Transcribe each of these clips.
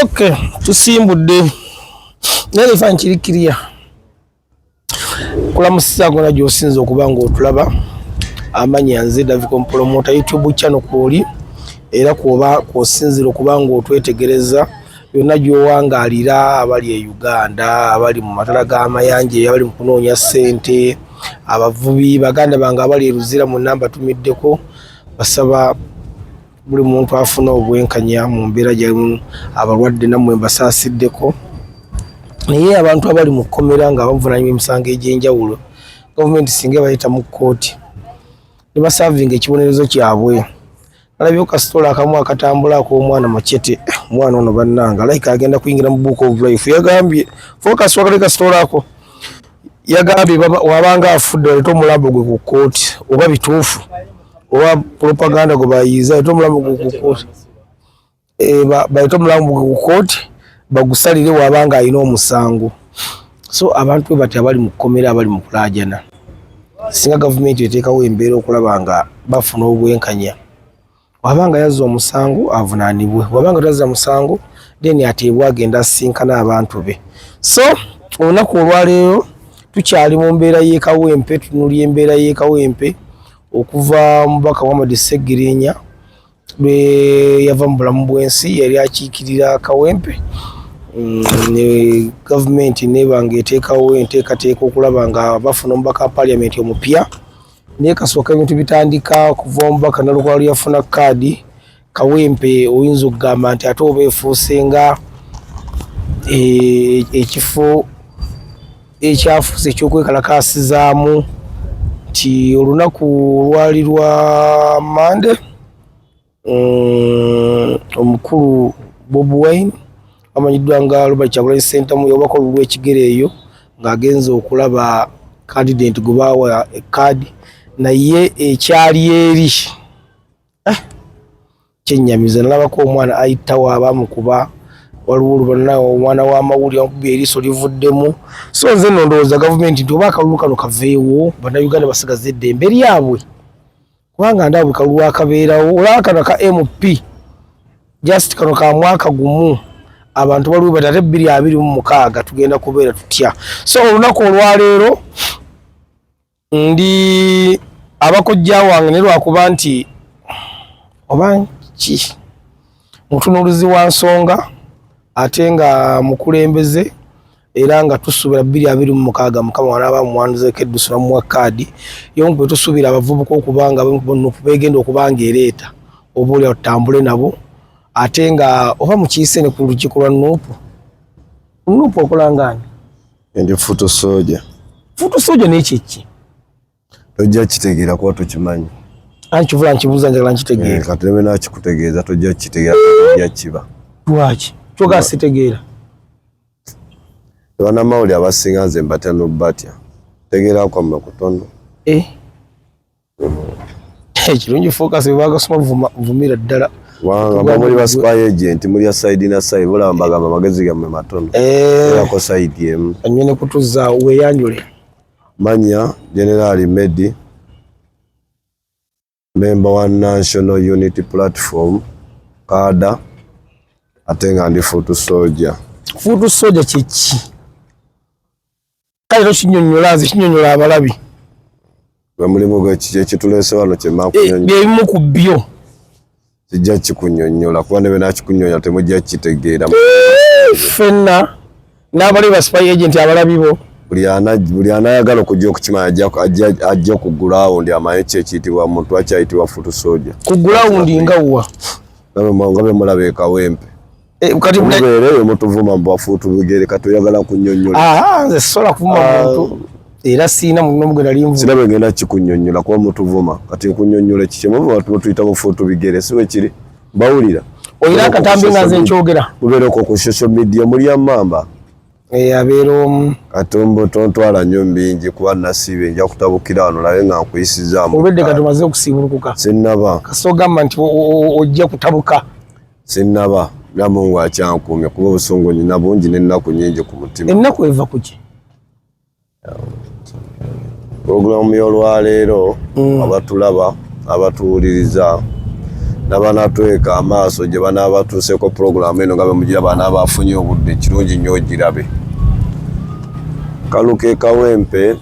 Okay, tusimbudde. Nali fan kirikiria. Kulamusiza gona gyosinza okuba nga otulaba. Amanyi yanze David Promoter YouTube channel kwoli. Era kuoba kwosinzira okuba nga otwetegereza. Yonna gy'owangalira abali e Uganda, abali mu matala g'amayanja, abali mu kunoonya ssente, abavubi baganda bange abali e Luzira mu namba tumiddeko. Basaba buli muntu afuna obwenkanya mu mbeera gyamu, abalwadde nammwe mbasaasiddeko. Naye abantu abali mu kkomera nga bavunaanyizibwa emisango egy'enjawulo, gavumenti singa bayita mu kkooti ne basaavinga ekibonerezo kyabwe. Nalabyewo kasitoola akamu akatambula ak'omwana Machete. Omwana ono bannanga alayika agenda kuyingira mu Book of Life. Yagambye focus wakati kasitoola ako yagambye wabanga afudde oleeta omulambo gwe ku kkooti oba bituufu oba propaganda gwe bayiza oleeta omulambo gwe ku kkooti. Baleeta omulambo gwe ku kkooti bagusalire wabanga alina omusango. So abantu bwe bati abali mu kkomera abali mu kulaajana. Singa gavumenti eteekawo embeera okulaba nga bafuna obwenkanya. Wabanga yazza omusango avunaanibwe. Wabanga tazza musango then ateebwa agenda asinkana abantu be. So olunaku olwaleero tukyali mu mbeera y'e Kawempe, tunuulya embeera y'e Kawempe okuva mubaka Muhammad Sseggirinya lwe yava mu bulamu bw'ensi yali akiikirira Kawempe. Ne gavumenti nebanga eteekawo enteekateeka okulaba nga bafuna omubaka wa parliament omupya. Naye kasooka ebintu bitandika okuva omubaka Nalukwalo yafuna kaadi Kawempe oyinza okugamba nti ate oba efuuse nga ekifo ekyafuuse ekyokwekalakaasizaamu nti olunaku lwali lwa Mande omukulu Bobi Wine amanyiddwa nga Robert Kyagulanyi Ssentamu yawako olw'ekigere eyo ng'agenza okulaba candidate gwe baawa ekaadi naye ekyali eri kyennyamiza nalabako omwana ayitawo abamukuba waliwo oluvannyuma omwana w'amawulire amukubye eriiso livuddemu. So nze nno ndowooza gavumenti nti oba akalulu kano kaveewo bannayuganda basigaze eddembe lyabwe kubanga ndaba buli kalulu akabeerawo olaba kano ka MP just kano ka mwaka gumu abantu baliwo bati ate 2026 tugenda kubeera tutya. So olunaku olwaleero ndi abakojja wange ne lwakuba nti oba ki mutunuulizi wa nsonga ate nga mukulembeze era nga tusuubira 2026 Mukama wanaaba mwanduzeeko eddusu namuwa kaadi y'omu bwe tusuubira abavubuka okubanga begenda okubanga ereeta oba oli otambule nabo ate nga oba mukiise ne ku lukiiko lwa Nuupu. Nuupu okulangani ndi Futu Soja. Futu Soja n'ekyo ki? Tojja kitegeera kuba tokimanyi. Ankivula nkibuuza njagala nkitegeera. Kati nebe nakikutegeeza tojja kitegeera tojja kiba. Lwaki? Kyoga sitegeera. Bannamawulire abasinga nze mbatya n'obbatya. Tegeera kwamma kutono. Ekirungi focus baagasoma vumira ddala. Wanga muri ba spy agent muri side na side bulamba gamba magezi gamme matono. Era ko side yemu. Anyene kutuza weyanjule. Manya General Medi, member wa National Unity Platform, kada atenga ndi Futu Soja. Futu Soja kiki? Kale kinyonnyola abalabi. Bwe mulimu gw'ekiki kitulese wano kye makunyonnyola. Byebimu ku byo. Sijja kikunyonnyola kuba nebe nakikunyonya temujja kitegeera. Fenna n'abali ba spy agent abalabi bo. Buli anayagala okujja okukimanya ajja ku ground amaye kyekiyitibwa muntu akyayitibwa Futu Soja. Ku ground ngawa. Ngabe mulaba e Kawempe. Kati mubeere mutuvuma mbu Futu bigere katoyagala kunnyonnyola. Nze sola kuvuma muntu era siina mu mugenda limvu. Sinabe ngenda kikunnyonnyola kuba mutuvuma kati kunnyonnyola kiki muvu watu tuyita mu Futu bigere siwe kiri bawulira. Oyina akatambi nga nze nkyogera. Mubeere ku social media muli amamba. Abeero katombo tontwala nnyo mbingi kuba nasibe nja kutabukira wano naye nga nkuyisizaamu. Obedde katumaze okusiibulukuka. Sinnaba. Kasogamba nti ojja kutabuka. Sinnaba. Namungu akyankuumye kuba obusungu nina bungi n'ennaku nnyingi ku mutima. Ennaku eva ku ki? Puroguramu y'olwaleero abatulaba abatuwuliriza nabanatweka amaaso gye banaabatuuseko puroguramu eno nga bwe mugira banaabafunye obudde kirungi nnyo ogirabe. Kaluke Kawempe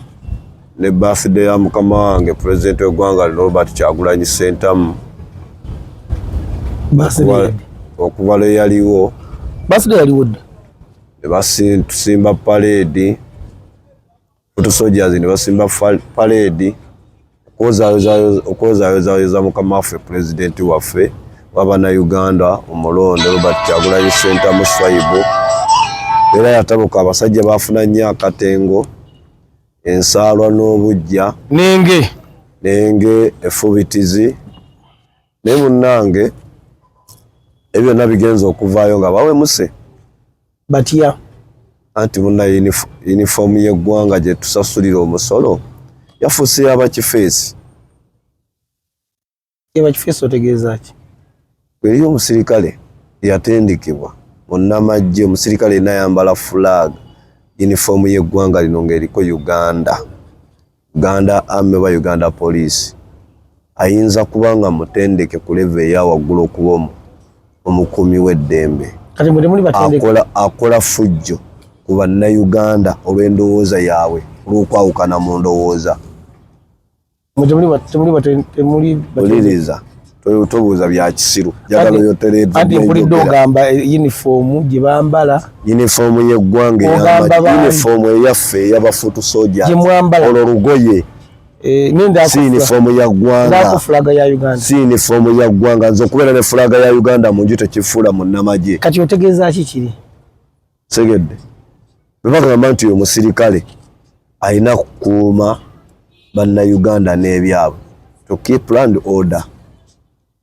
ne birthday ya mukama wange Pulezidenti w'eggwanga lino Robert Kyagulanyi Ssentamu okuva lwe yaliwo ne tusimba parade Soldiers ne basimba parade okwozayoza mukama waffe Pulezidenti waffe w'Abannayuganda Omulondo Robert Kyagulanyi Ssentamu Swaibo. Era yatabuka abasajja bafuna nnyo akatengo, ensaalwa n'obujja nenge efubitizi ne munnange ebyo nabigenza okuvaayo nga bawe muse batya anti munna uniform y'eggwanga gye tusasulira omusolo yafuuse y'abakifeesi. Y'abakifeesi otegeeza ki? Eriyo omusirikale yatendekebwa munnamagye, omusirikale n'ayambala flag uniform y'eggwanga lino ng'eriko Uganda Army oba Uganda Police, ayinza kubanga mutendeke ku level eya waggulu okuba omukuumi w'eddembe. Kati mwe temuli batendeke akola fujjo ku bannayuganda olw'endowooza yaabwe olw'okwawukana mu ndowooza. Oliriza tobuuza bya kisiru jagala yoteredde. Ati mpulidde ogamba uniform gye bambala, uniform y'eggwanga uniform eyaffe ey'abafuutu soja olwo lugoye si uniform ya ggwanga, si uniform ya ggwanga. Nze okubeera ne fulaga ya Uganda mu nju tekifuula munnamagye. Kati otegeeza ki kiri? Segedde bwe bagamba nti omusirikale alina kukuuma bannayuganda n'ebyabwe, to keep land order.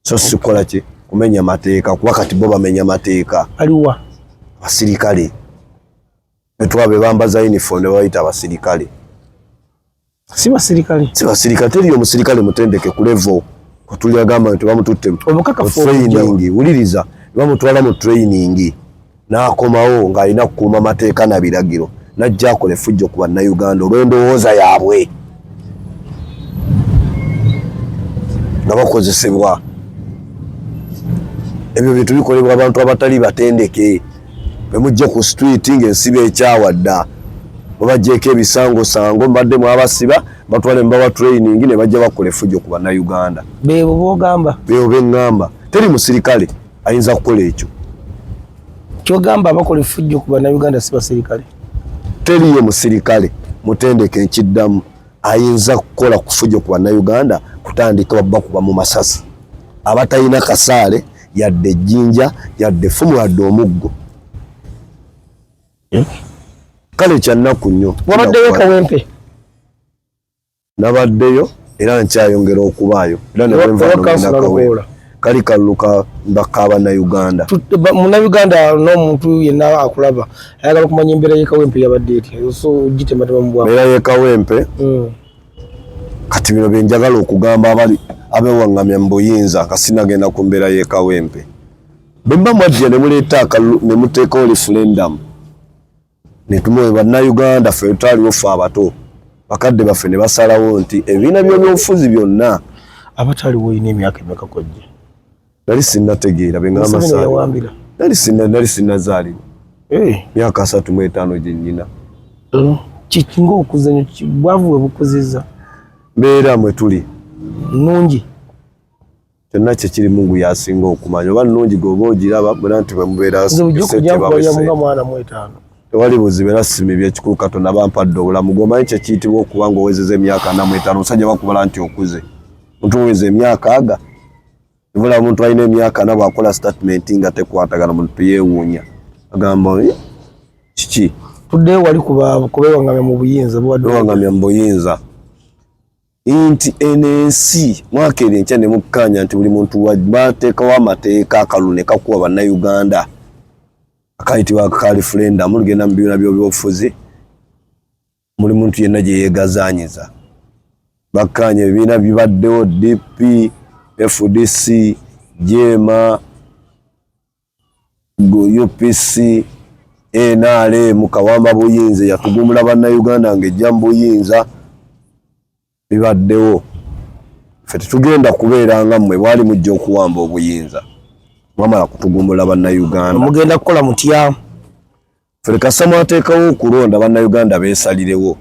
So sikola ki kumenya mateeka, kuba kati bo bamenya mateeka. Aliwa basirikale betwabe bambaza uniform ne bayita abasirikale. Si basirikale teri omusirikale mutendeke ku level kutuli agamba nti bamututte training. Uliriza bamutwala mu training n'akomawo ng'alina kukuuma mateeka na biragiro, najja akola effujjo ku bannayuganda olw'endowooza yaabwe nga bakozesebwa. Ebyo bintu bikolebwa abantu abatali batendeke. Bwe mujja ku street ng'ensiba ekyawa dda babaggyeko ebisangosango mbadde mwabasiba batwale mbawa training ne bajja bakola effujjo ku bannayuganda. Beebo b'ogamba? Beebo beŋŋamba. Teri musirikale ayinza kukola ekyo kyogamba bakola effujjo ku bannayuganda, si basirikale. Teriyo musirikale mutendeke nkiddamu ayinza kukola ku ffujjo ku bannayuganda kutandika bakuba mu masasi abatalina kasaale yadde ejjinja yadde effumu yadde omuggo. Kale kyannaku nnyo. Wabaddeyo Kawempe? Nabaddeyo era nkyayongera okubaayo era newenva kali kaluluka mbaka Bannayuganda. Munnayuganda n'omuntu yenna akulaba ayagala okumanya embeera y'e Kawempe yabadde etya, so gitematema mu bwavu. Embeera y'e Kawempe kati bino bye njagala okugamba abewaŋŋamya mu buyinza kasinagenda ku mbeera y'e Kawempe. Bwe mba mwajja ne muleeta ne muteekawo referendum ne tumuwe Bannayuganda ffe taliwo ffe abato bakadde baffe ne basalawo nti ebibiina by'ebyobufuzi byonna abataliwo olina emyaka emeka kojja? Nali sinnategeera bengamba nali sinnazaalibwa myaka 35 gye nnyina. Kiki ng'okuzanyo bwavu bwe bukuzizza? Mbeera mwe tuli nnungi, kyonna kye kiri Mungu yasinga okumanya oba nnungi g'oba ogiraba bwera nti bwe mubeera tewali buzibu era simibye ekikulu Katonda bampadde obulamu gw'omanyi kye kiyitibwa okuba ng'owezeza emyaka 45 omusajja bakubala nti okuze muntu oweza emyaka aga ebula muntu alina emyaka 40 bw'akola statement nga tekwatagana muntu yeewuunya agamba kiki tuddeyo wali kubeewaŋŋamya mu buyinza bewaŋŋamya mu buyinza nti NNC mwaka eri enkya ne mukkanya nti buli muntu bateekawo amateeka akalulu ne kakuwa Bannayuganda akayitibwa ka referendum lugenda mu bibiina by'obufuzi muli muntu yenna gye yeegazaanyiza. Bakkanya ebibiina bibaddewo DP, FDC, JEMA, UPC, NRM, Kawamba Buyinza yatugumula Bannayuganda ng'ejja mu buyinza bibaddewo. ffe tetugenda kubeera nga mmwe bwali mujja okuwamba obuyinza mwamala kutugumbula bannayuganda. Mugenda kukola mutya? Ffe kasita mwateekawo okulonda bannayuganda beesalirewo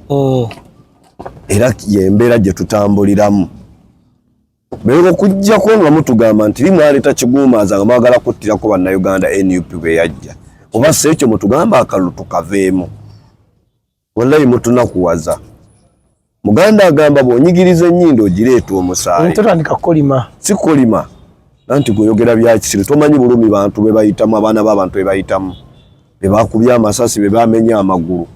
era yembeera gye tutambuliramu. Beera okujjako nga mutugamba nti limwaleeta kiguumaaza nga mwagala kuttirako bannayuganda NUP bwe yajja. Oba si ekyo mutugamba akalulu tukaveemu. Wallahi mutunakuwaza. Muganda agamba bw'onyigiriza ennyindo ogireeta omusaayi. Totandika kolima. Si kolima. Nanti gweyogera bya kisiru. Tomanyi bulumi bantu be bayitamu, abaana b'abantu be bayitamu. Be bakubya amasasi, be bamenya amagulu.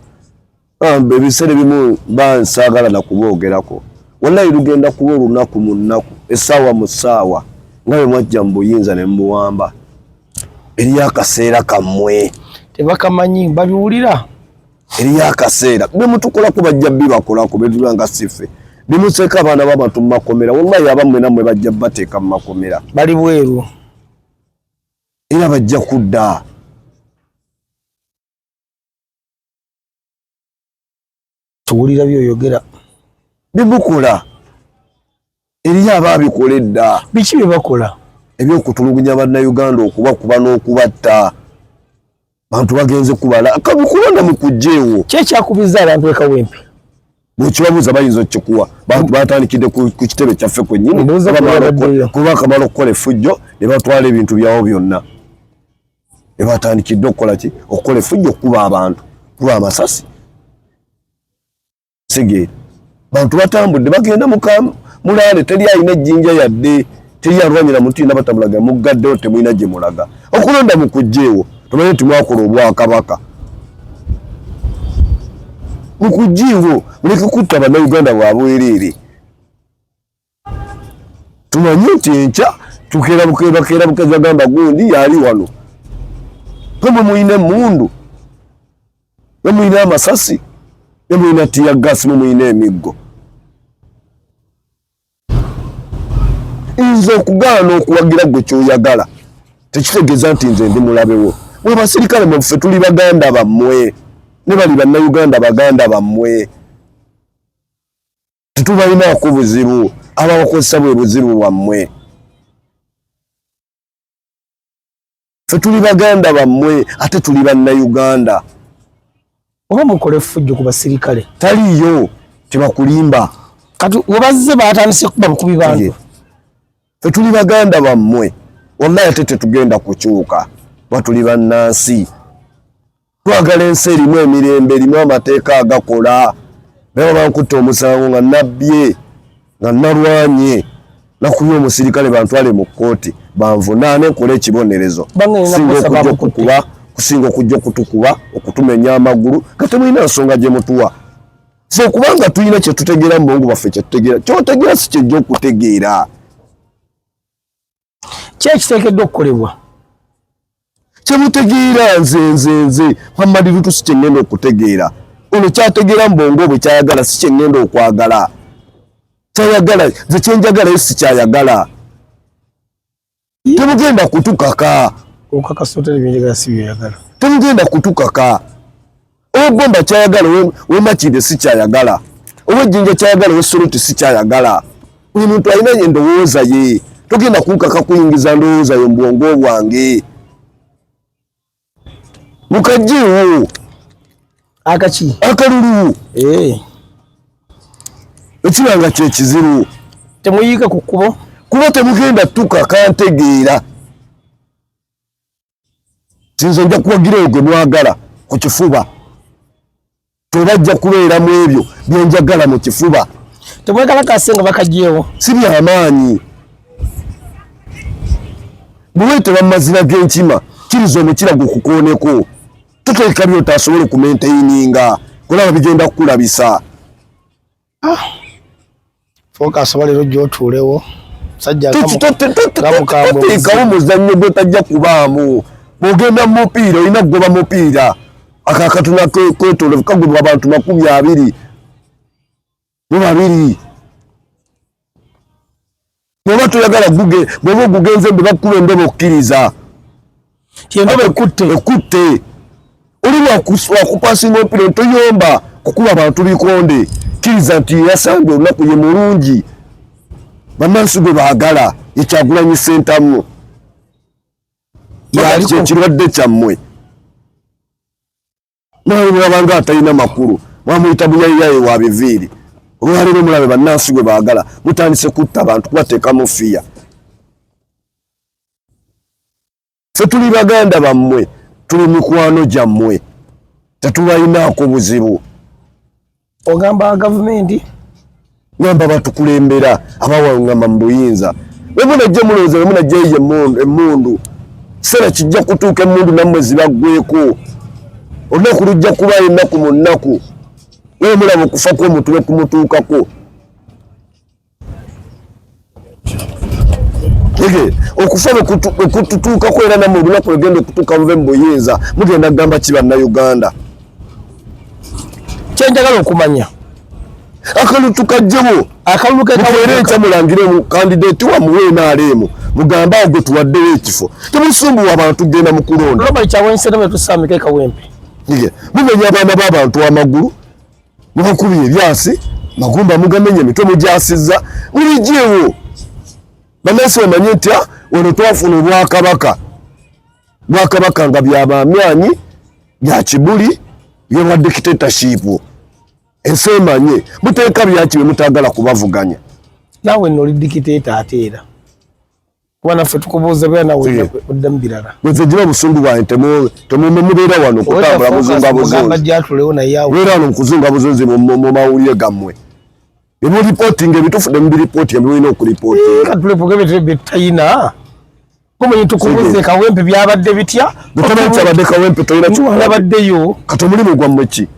Ebiseera bimu bansaagala na kuboogerako. Wallahi lugenda kuba olunaku mu nnaku, essaawa mu ssaawa, nga bwe mwajja mu buyinza ne mubuwamba. Eriyo akaseera kammwe. Tebakamanyi babiwulira. Eriyo akaseera. Be mutukolako bajja bibakolako betulanga siffe. Bimuseka abaana b'abantu mu makomera. Wallahi abammwe nammwe bajja bateeka mu makomera. Bali bweru. Era bajja kudda. Tuwulira byoyogera. Bibukola. Eriyo abaabikola edda. Biki bye bakola? Ebyokutulugunya bannayuganda okubakuba n'okubatta. Bantu bagenze kubala. Akabikulonda mu kujjeewo. Kye kyakubiza abantu e Kawempe. Bwekibabuuza bayinza okukikuwa. Bantu batandikidde ku kitebe kyaffe kwennyini. Kuba akamala okukola effujjo ne batwala ebintu byawo byonna. Ne batandikidde okukola ki? Okukola effujjo okuba abantu. Kuba amasasi. Sige. Bantu batambudde bagenda mulaale teri alina ejjinja yadde. Teri alwanyira muntu ina batamulaga mugaddewo temulina gye mulaga. Okulonda mu kujjeewo. Tumanyi nti mwakola Obwakabaka. Mu kujjeewo muleke kutta bannayuganda bwabwereere. Tumanyi nti enkya tukeera bukeza gamba gundi yali wano. Kamwe muyina emmundu. Mwe muyina amasasi. Mwe muyina tiya gasi, mwe muyina emiggo. Nze okugaana okuwagira gwe kyoyagala tekitegeeza nti nze ndi mulabewo. Mwe basirikale mwe ffe tuli baganda bammwe. Ne bali bannayuganda baganda bammwe. Tetubalinaako buzibu. Ababakozesa bwe buzibu bwammwe. Ffe tuli baganda bammwe ate tuli bannayuganda. Oba mukola effujjo ku basirikale. Taliyo tebakulimba. Kati webazze batandise kuba bukubi bantu. Ffe tuli baganda bammwe. Wallahi ate tetugenda kukyuka. Batuli bannansi. Twagala ensi erimu emirembe, erimu amateeka agakola. Baba bankutta omusango nga nabbye, nga nalwanye, nakubye omusirikale bantwale mu kkooti, banvunaane nkola ekibonerezo. Kusinga okujja okutukuba, okutumenya amagulu, nga temulina nsonga gye mutuwa. So kubanga tulina kye tutegeera mu bongo baffe kye tutegeera, ky'otegeera si kyejja okutegeera. Ki ekiteekeddwa okukolebwa? Kyemutegeera nze Muhammad Ruto si kyengenda okutegeera. Ono kyategeera mu bongo bwe kyayagala si kyengenda okwagala. Kyayagala nze kyenjagala si kyayagala. Temugenda kutukaka. Okakasa otali byenjagala si byoyagala. Temugenda kutukaka. Ogomba kyayagala wemakide si kyayagala. Owejjinja kyayagala wesoloti si kyayagala. Buli muntu alina endowooza ye. Togenda kunkaka kuyingiza ndowooza yo mu bwongo bwange. Mukajjeewo. Akaki? Akalulu. Ekiranga kye kizibu. Temuyiika ku kkubo? Kuba temugenda tukaka ntegeera. Sinze nja kuwagira gwe mwagala ku kifuba. Tobajja kubeera mu ebyo byenjagala mu kifuba. Temwagala kasenga bakajjeewo. Si byamaanyi. Buwete bamazina g'enkima kiriza omukira gukukooneko. Tuteeka by'otasobola okumentaininga. Kulaba bigenda kukulabisa. Focus leero gy'otuulewo. Sajja teekawo muzannyo gw'otajja kubaamu. Bw'ogenda mu mupiira olina kugoba mupiira. Akakatuna kwetolovu kagobwa abantu 20 mu 2. Bw'oba toyagala bw'oba ogugenze mbe bakuba endobo okkiriza. Endobo ekutte. Oli wakupasinga omupiira toyomba kukuba abantu bikonde. Kkiriza nti yasambye olunaku ye mulungi. bannansi gwe baagala Kyagulanyi Ssentamu yali kirwadde kyammwe nawe mwabanga atalina makulu mwamuyita buyayiyayi wa biviiri olwaleero mulabe bannansi gwe baagala mutandise kutta abantu kubateeka mu fiya ffe tuli baganda bammwe tuli mikwano gyammwe tetubalinaako buzibu ogamba gavumenti ngamba batukulembera abawaŋŋama mu buyinza wemunajje mulowooza wemunajje ye emmundu kiseera kijja kutuuka emmundu nammwe zibaggweeko olunaku lujja kuba ennaku mu nnaku wewe mulaba okufa kw'omutwe kumutuukako okufa bekututuukako era nammwe olunaku lugenda okutuuka muve mu buyinza mugenda kugamba ki bannayuganda kyenjagala okumanya akalulu tukajjebo mukeere ekyamulangire mu kandideeti wamuwe NRM mugamba awo gwe tuwaddeyo ekifo temusumbuwa abantu genda mu kulonda mumenya abaana b'abantu amagulu mubakubye ebyasi magumba mugamenye emitwe mugyasizza mulijeewo bannansi bamanye nti wano twafuna obwakabaka nga byabamyanyi bya kibuli byewa dictatorship ensi emanye muteeka byakibe mutagala kubavuganya naawe noli dictator ate era wanaffe tukubuuza bya nawe oddamu birala bweze giba busungu bwange temubeera wano kutambula buzungabuzubeera wano mukuzungabuzunzi mu mawulire gammwe ebiripotinga ebitufu nemubiripooti ebirina okuripootinga tulepoge betayina kumanyi tukubuuze kawempe byabadde bitya butamanyikyabadde kawempe tolina nabaddeyo kati omulimu gwammwe ki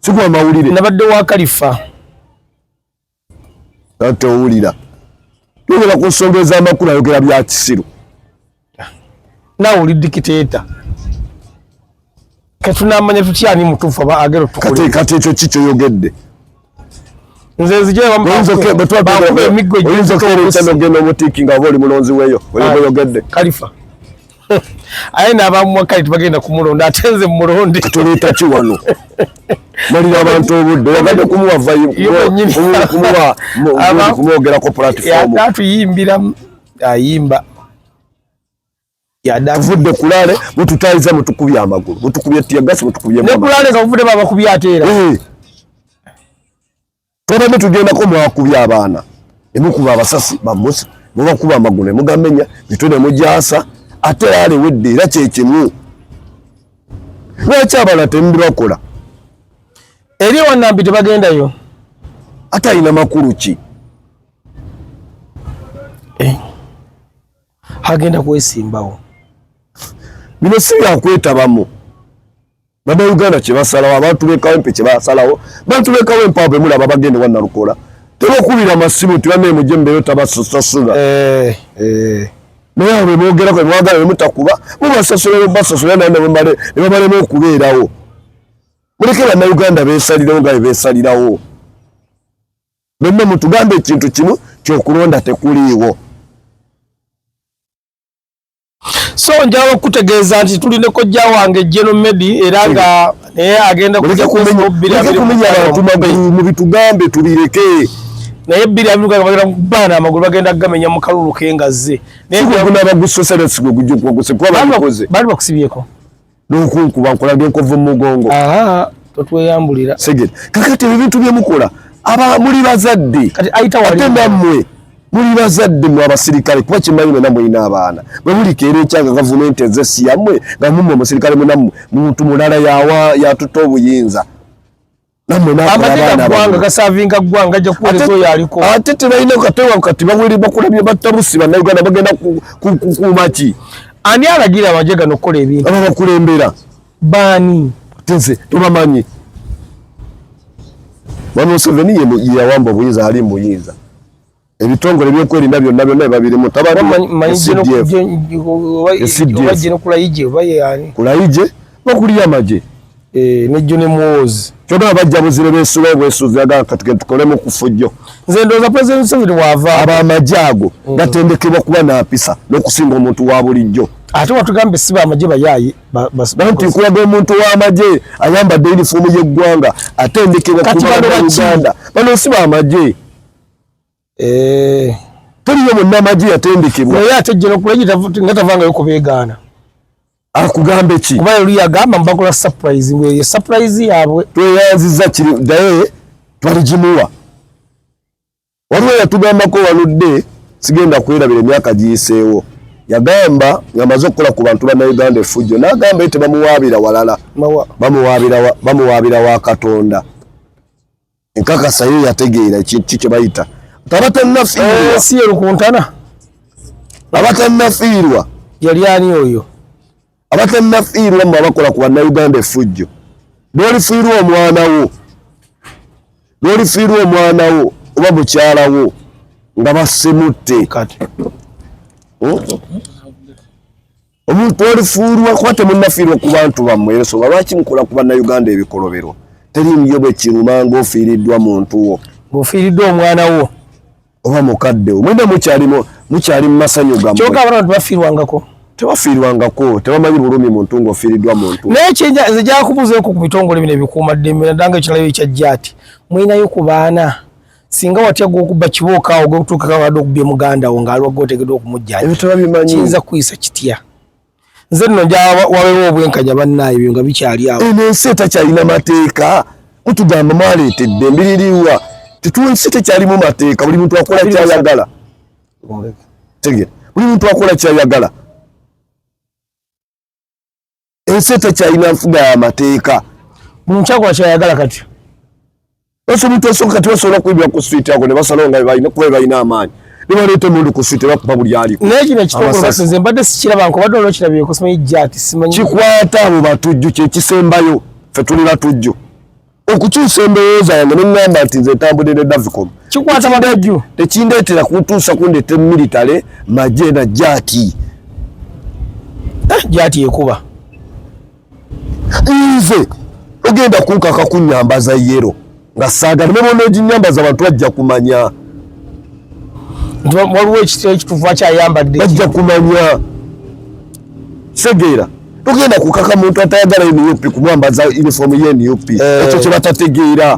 sigwa mawulire nabadde wa Kalifa ate owulira yogera ku nsonga ez'amakulu ayogera bya kisiru naawe oli dikiteeta ketunamanya tutyani mutuufu aba agero tukule kati ekyo ki kyoyogedde nze nzigenda omutiiki nga oba oli mulonzi weeyo oyogedde Kalifa aye n'abamwakali tebagenda kumulonda ate nze mumulondi tuleeta ki wano malira abantu obudde yagadde kumwogerako platform atuyimbira ayimba tuvudde kulale mututayiza mutukubye amagulu mutukubye tiyagasi mutukubye nekulale nga muvudde babakubye ate era twabadde tugendako mwakubye abaana emukuba abasasi bamusi mubakuba amagulu emugamenya mitwe nemugyasa ate yale wedde era kyekimu lwaki abaana temubakola eri wanambi tebagendayo ate alina makulu ki agenda kwesimbawo bino si byakwetabamu bannayuganda kyebasalawo abantu bekawempe kyebasalawo bantu bekawempe abo bemulaba bagende wannalukola tebakubira amasimu tibannaye mujje mubeeyo tabasasula naye abo bemwogerako bemwagala bemutakuba mubasasula basasula nebabalemu okubeerawo muleke bannayuganda beesalirawo nga bebeesalirawo bonna mutugambe ekintu kimu kyokulonda tekuliiwo so njala okutegeeza nti tulina kojja wange Jeno Medi era nga naye agenda kujja kumenya abantu magulu mu bitugambe tubireke naye bbiri abiruka bagenda kubaana amagulu bagenda kugamenya mu kalulu k'engazze naye bagusosera sigwe gujja kwaguse kuba babikoze bali bakusibyeko n'okunkuba nkulaga enkovu mu mugongo totweyambulira segere kakati ebintu byemukola muli bazadde ate nammwe muli bazadde mu abasirikale kuba kimanyi nammwe ina abaana bwe mulikeera ekyanga gavumenti ezesi yammwe nga mummwe omusirikale munammwe muntu mulala yatutta obuyinza nammwe gasavinga gwanga ajja kuweereza oyo aliko ate tebalina katewa kati bakulabye battabusi bannayuganda bagenda kukuuma ki ani alagira amagye gano okukola ebintu aba bakulembera baani tenze tubamanyi Bano Museveni yawamba obuyinza ali muyinza ebitongole byokwerinda byonna byonna babirimu kulayije bakulya amaje nejjo ne muwozi kyona bajja buzire besuba bwesuzi aga kati tukolemu kufujjo nze ndoza President Museveni wava abamaje ago gatendekebwa kuba n'apisa n'okusinga omuntu wa bulijjo ate watugambe siba amaje bayayi banti kulaga omuntu w'amaje ayambadde uniform y'eggwanga atendekebwa kuba Uganda bano siba amaje Teriyo munnamagye yatendekebwa. Naye ate jjeno kulagita ngatavanga yuko beegaana. Akugambe ki? Kuba yali yagamba mbakola surprise ngwe surprise yaabwe. Tweyanziza kiri daye twaligimuwa. Waliwo yatugambako waludde sigenda kwerabira emyaka giyiseewo. Yagamba ngamaze okukola ku bantu bana Uganda effujjo n'agamba ete bamuwaabira walala. Bamuwaabira wa Katonda. Enkakasa ye yategeera ekintu kye bayita. Tabatannafiirwa. Si erukuntana. Abatannafiirwa. Yali ani oyo? Abatannafiirwa mwe bakola ku banna Uganda effujjo. N'olifiirwa omwana wo oba mukyala wo nga basemutte. Omuntu olifuirwa kwate munnafiirwa ku bantu bammwe ensonga lwaki mukola ku banna Uganda ebikolobero. Teri myo bwe kiruma ng'ofiiriddwa muntu wo. Ng'ofiiriddwa omwana wo. Oba mukadde wo. Mwenda mukyali mu masanyu gammwe. Kyokka abantu bafiirwangako. Tebafiirwangako. Tebamanyi bulumi muntu ng'ofiiriddwa muntu. Naye nze gyakubuzeeko ku bitongole bino ebikuumaddembe naddanga ekiralayo ekyajja ati mulinayo ku baana. Singa watya gw'okubba kibooka awo gw'okutuuka kabadde okubye muganda wo ng'aliwo gw'oteekeddwa okumujjanja. Ebyo tebabimanyi. Kiyinza kuyisa kitya. Nze nno wabeewo obwenkanya bannaayo ebyo nga bikyali awo. Eno ensi etakyalina mateeka. Mutugamba mwaleetedde mbiririwa. Ensi tekyalimu mateeka. Buli muntu akola kyayagala. Tegera. Buli muntu akola kyayagala. Ensi tekyalina nfuga ya mateeka. Buli muntu akola kyayagala kati. Omuntu osobola kati basobola kwibira ku switi ago ne basalawo nga balina amaanyi. Ne baleeta emundu ku switi bakuba buli aliko. Naye kino ekitongole basinze mbadde sikiraba nkobadde olwokirabye kusimanyi jjaati simanyi. Kikwata abo batujju kye kisembayo ffe tuli batujju. Okukyusa endowooza yange ne ŋŋamba nti nze ntambulira Davicom. Kikwata batujju. Tekindeetera kuntuusa kundeeta militale magye na jjaati. Jjaati ekuba. Nze ogenda kunkaka kunnyambaza yero. Nga saaga nebona oginyambaza abantu bajja kumanya. Waliwo ekituufu akyayambadde. Bajja kumanya. Segeera. Togenda kukaka muntu atayagala NUP kumwambaza uniform ye NUP. Ekyo kye batategeera.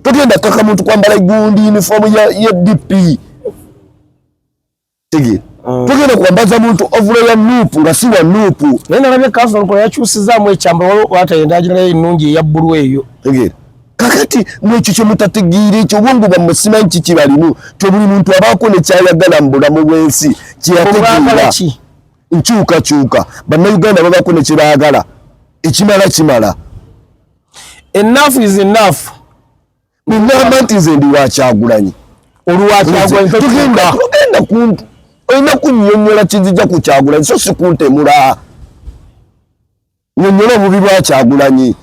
Togenda kukaka muntu kwambala gundi uniform ya DP. Tegeera. Togenda kwambaza muntu ovula ya NUP nga si wa NUP. Naye nalabye council nkola yakyusizaamu ekyambalo watayenda agiralayo ennungi eya bbulu eyo. Tegeera. Kakati mwekyo kye mutategeera ekyo obwongo bwammwe simanyi kiki balimu. Buli muntu abaako ne kyayagala mu bulamu bw'ensi kyeyategeera. Nkyukakyuka. Bannayuganda babaako ne kye baagala. Ekimala kimala. Enough is enough. Ningamba nti nze ndi wa Kyagulanyi. Olwakyagulanyi tugenda kuntu. Olina kunnyonnyola kizijja ku Kyagulanyi so si kuntemula. Nnyonnyola obubi bwa Kyagulanyi.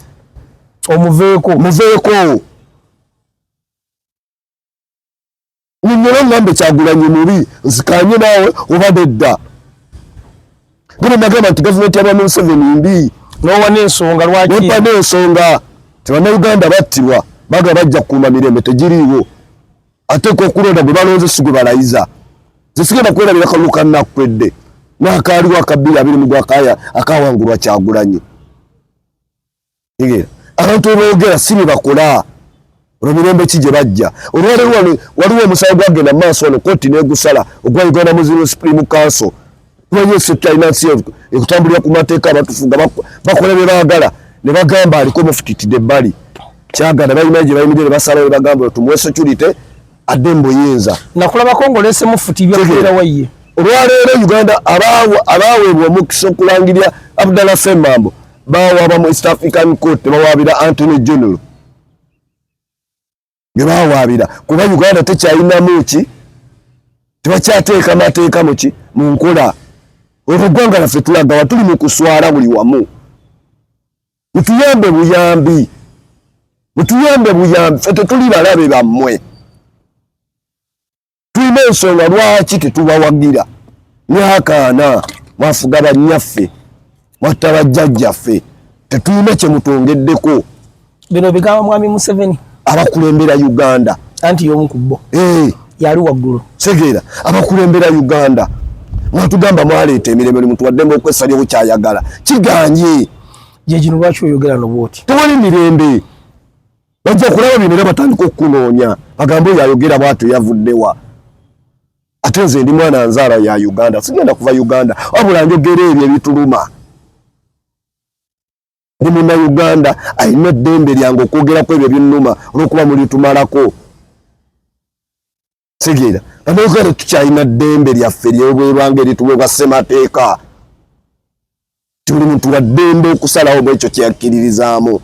Omuveeko. Nnyonnyola ngambe Kyagulanyi mubi nzikanye naawe oba nedda. Bino nagamba nti gavumenti y'aba Museveni mbi. N'owa n'ensonga lwaki? Wempa n'ensonga. Bannayuganda battibwa baga bajja kukuuma mirembe tegiriiwo. Ate okulonda gwe balonze si gwe balayiza. Nze sigenda kwerabira kalulu kannakwedde. N'akaaliwo akabbiri abiri mu gwakaya akawangulwa Kyagulanyi. Tegeera. Abantu boogera si bye bakola. Olwo mirembe ki gye bajja. Olwaleero waliwo omusawo gwagenda mu maaso wano kkooti n'egusala ogwa Uganda Muslim Supreme Council. Tumanyi talina nsi ekutambulira ku mateeka abatufuga bakola bye baagala ne bagamba aliko mufutitidde ebbali. Kyagala balina gye bayimirire basalawo bagamba tumuwe security adde mu buyinza. Nakulabako ng'oleese mufuti byakubeera wayye. Olwaleero Uganda abaweebwa omukisa okulangirira Abdallah Ssemambo bawaaba mu East African Court bawaabira Anthony General. Bye bawaabira kuba Uganda tekyalinamu ki tebakyateeka mateeka mu nkola. Olugwanga laffe tulaga tuli mu kuswala buli wamu. Mutuyambe buyambi. Ffe tetuli balabe bammwe. Tulina ensonga lwaki tetubawagira. Myakaana mwafuga bannyaffe. Mwatta bajjajjaffe. Tetulina kye mutongeddeko. Bino bigamba mwami Museveni. Abakulembera Uganda. Anti y'omu ku bo. Yali waggulu. Segeera. Abakulembera Uganda. Mwatugamba mwaleeta emirembe muntu waddembe okwesalyewo kyayagala. Kiganye. Gye gino lwaki oyogera n'obwoti. Tewali mirembe. Bajja kulaba bino era batandika okukunoonya. Bagamba oyo ayogera bw'atyo yavuddewa. ate nze ndi mwana nzaala ya Uganda sigenda kuva Uganda wabula njogera ebyo ebituluma ndi muna Uganda ayina eddembe lyange okwogerako ebyo binnuma olwokuba mulitumalako segera banauganda tukyalina ddembe lyaffe lyobwerwange erituweebwa ssemateeka tuli muntu wa ddembe okusalawo bwekyo kyeyakkiririzaamu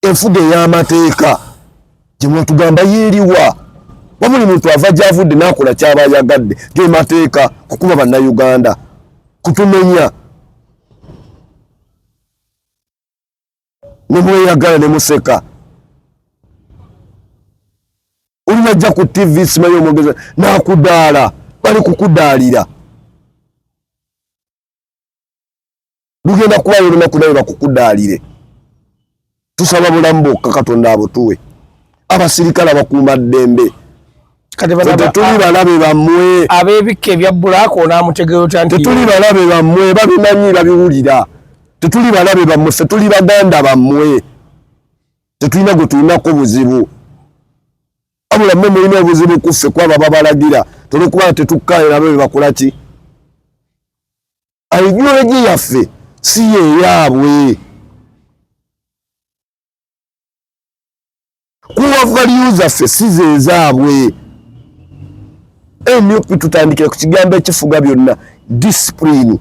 enfuga ey'amateeka gye mwatugamba yeeriwa wabuli muntu ava gy'avudde n'akola ky'aba ayagadde ge mateeka kukuba bannayuganda kutumenya ne mweyagala ne museka oli najja ku TV simanyi omwogeza n'akudaala bali kukudaalira lugenda kubayo olunaku naye bakukudaalire tusaba bulamu bwokka Katonda abutuwe abasirikale abakuuma ddembe tetuli balabe bammwe ab'ebikka ebya bbulaaka onaamutegera otya nti tetuli balabe bammwe babimanyi babiwulira tetuli balabe bammwe ffe tuli baganda bammwe tetulina gwe tulinako buzibu wabula mmwe mulina obuzibu kuffe kwaba babalagira tolwokuba tetukkaanye nabo be bakola ki ideology yaffe si yeyaabwe kuwa values zaffe si zezaabwe NUP tutandikira ku kigambo ekifuga byonna discipline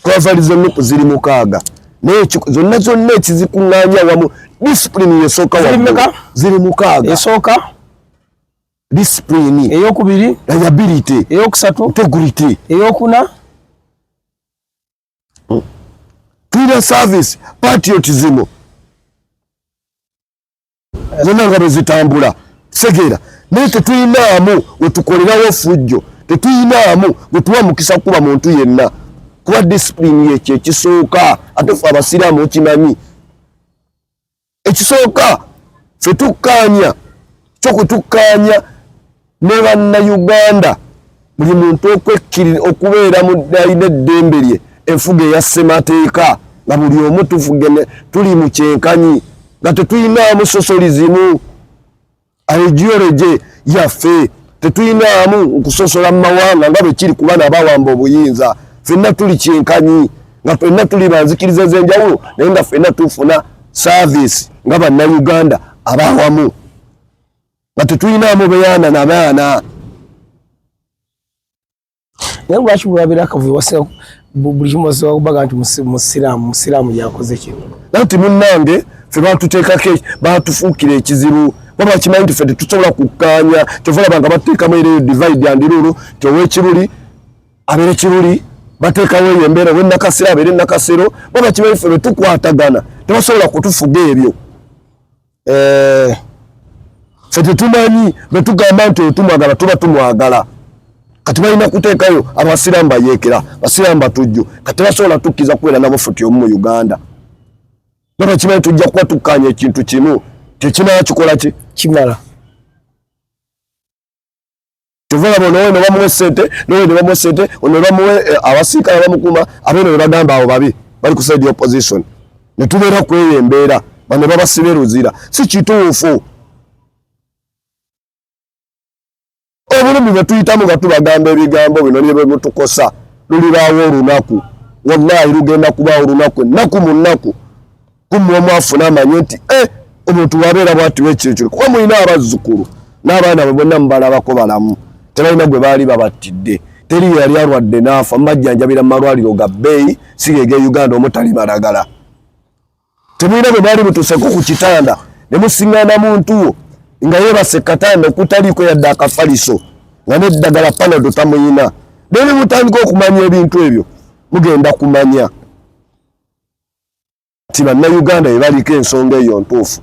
kwavalizo NUP ziri mukaaga naye zonna ekizikuŋŋaanya wamu discipline yesooka wamu ziri mukaaga esooka discipline eyokubiri liability eyokusatu integrity eyokuna tulina service patriotism zonna nga bwe zitambula segera naye tetuyinaamu wetukolerawo fujjo tetuyinaamu wetuwa mukisa kuba muntu yenna kuba discipline yekyo ekisooka ate ffe abasiraamu okimanyi ekisooka ffe tukkaanya kyokutukkaanya ne bannayuganda buli muntu okubeera alina eddembe lye enfuga eya ssemateeka nga buli omu tufuge tuli mu kyenkanyi nga tetuyinaamu sosolizimu ideology yaffe tetuyinaamu okusosola mu mawanga nga bwe kiri ku baana abawamba obuyinza ffenna tuli kyenkanyi nga ffenna tuli banzikiriza ez'enjawulo naye nga ffenna tufuna service nga bannayuganda abawamu nga tetuyinaamu beyaana na baana naye lwaki bulabira akavuyo buli kimu basobola kubaga nti musiraamu yakoze kino nati munnange ffe batuteekako batufuukira ekizibu baba kimanyi nti ffe tetusobola kukkaanya kyovalaba nga bateekamu ereyo divide and rule ti ow'ekibuli abeere kibuli bateekawo eyo embeera ow'ennakasero abeere ennakasero baba kimanyi ffe betukwatagana tebasobola kutufuga ebyo ffe tetumanyi betugamba nti otumwagala tuba tumwagala kati balina kuteekayo abasiraamu bayeekera basiraamu batujju kati tebasobola tukkiza kubeera nabo futi omu mu Uganda baba kimanyi tujja kuba tukkaanya ekintu kimu tekimala kikola ki kimala tuvalaba onowe ne bamuwa essente nowe ne bamuwa essente ono ne bamuwa abasirikale bamukuuma abeeno ne bagamba abo babi bali ku side opposition ne tubeera ku eyo embeera bano babasiba eruzira si kituufu obulumi bwe tuyitamu nga tubagamba ebigambo bino bye bimutukosa lulibaawo olunaku wallahi lugenda kubaawo olunaku ennaku mu nnaku kummwe mwafuna amanye nti omuntu wabeera bwati wekirikiro kuba mulina abazzukulu n'abaana bwe bonna mubalabako balamu tebalina gwe baali babattidde teri yali alwadde n'afa mubajjanjabira mu malwaliro ga bbeeyi sigege Uganda omutali malagala temulina bwe baali mutuuseko ku kitanda ne musiŋŋaana muntu nga yeebase katanda okutaliiko yadde akafaliso nga n'eddagala panado tamuyina naye ne mutandika okumanya ebintu ebyo mugenda kumanya nti bannayuganda be baliko ensonga eyo ntuufu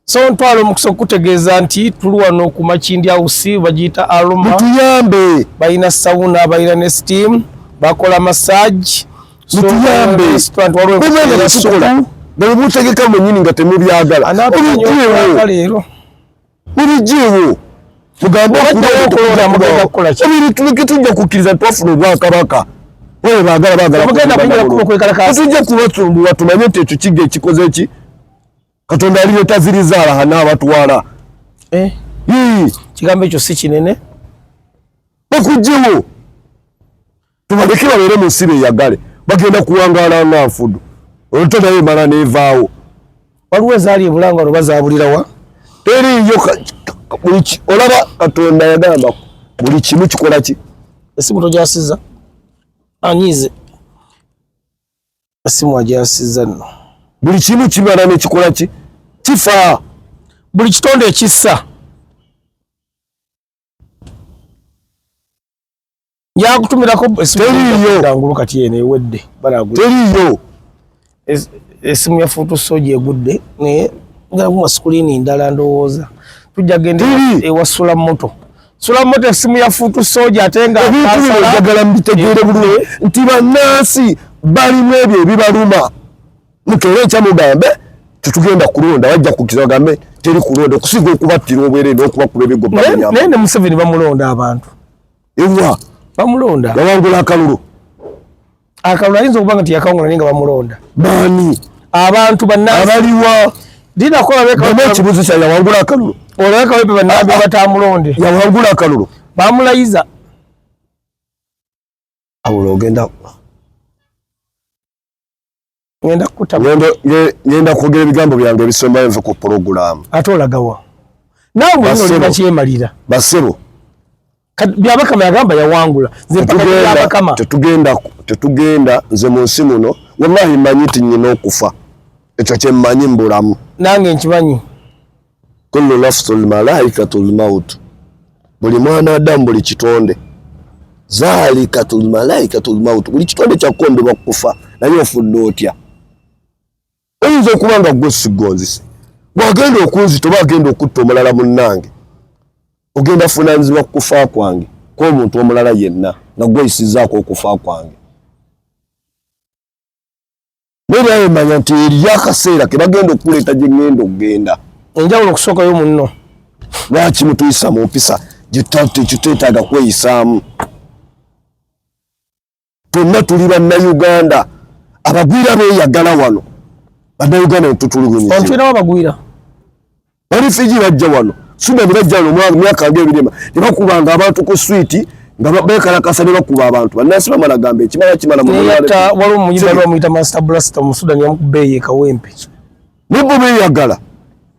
so ntwala omukisa okutegeeza nti tuli wano ku Makindi House bagiyita Aroma mutuyambe balina sauna balina ne steam bakola massage mutuyambe bwe mutegeka mwennyini nga temubyagala mubijiwo mugambe okutujja kukkiriza twafuna obwakabaka oyo baagala tujja kubatumbula tumanye nti ekyo kiga ekikoze ki Katonda alireeta zirizaala hana abatwala. Kigambo ekyo si kinene. Bakugyewo. Tubaleke babeere mu nsi beeyagale. Bagenda kuwangaala nga nfudu. Olutwe naye emala neevaawo. Waliwo ezaali ebulanga olwo bazaabulirawa? Teriiyo olaba Katonda yagamba buli kimu kikola ki? Esimu togyasizza? Anyize. Esimu agyasizza nno. Buli kimu kimala ne kikola ki? Kifa. Buli kitonde ekissa. Yakutumirako teriiyo kati eno ewedde balagula. Teriiyo. Esimu ya foto soja egudde naye ngalamu screen ndala ndowooza. Tujja gende ewasula moto. Sula moto esimu ya foto soja atenga njagala mbitegeere bulungi nti bannansi balimu ebyo ebibaluma. Mukere ekyamugambe tetugenda kulonda wajja kukiza gambe teri kulonda okusiga okubattira obwerere n'okubakuba ebigo banyama. Naye ne Museveni bamulonda abantu. Ewa bamulonda. Yawangula akalulu. Akalulu ayinza okuba nga tiyakawangula naye nga bamulonda. Baani? Abantu bannansi. Abaliwa. Dina kola beka ekibuzo kya yawangula akalulu. Oleka wepe bannabbi batamulonde. Yawangula akalulu. Bamulayiza. Awulo ogenda. Ngenda kukuta. Ngenda kwogera ebigambo byange ebisomba nve ku program. Ate olagawa. Naawe nno olina kyemalira. Basebo. Byabakama yagamba yawangula. Tetugenda nze mu nsi muno wallahi mmanyi nti nnyina okufa. Ekyo kye mmanyi mbulamu. Nange nkimanyi. Kullu nafsul malaikatul maut. Buli mwana Adamu buli kitonde. Zalikatul malaikatul maut. Buli kitonde kyakondebwa kufa. Naye ofudde otya. Oyinza okuba nga gwe sigonzise. Bw'agenda okunzita oba agenda okutta omulala munnange. Ogenda funanzibwa kufa kwange kw'omuntu omulala yenna nga gwe oyisizzaako okufa kwange. Naye manya nti eriyo akaseera ke bagenda okuleeta gye ngenda okugenda. Enjawulo okusookayo munno. Lwaki mutuyisa mu mpisa gye tetwetaaga kweyisaamu? Twonna tuli bannayuganda. Abagwira beeyagala wano. Bannayuganda tetulugunyizibwa. Ontwirawo abagwira. Bali Fiji bajja wano. Suna bajja wano myaka ng'ebirema. Ne bakubanga abantu ku switi nga beekalakasa ne bakuba abantu. Bannansi bamala gambe ekimala kimala mu mulala. Waliwo omuyimba bamuyita Master Blaster mu Sudan yamukubeeye kawempe. Nebo beeyagala.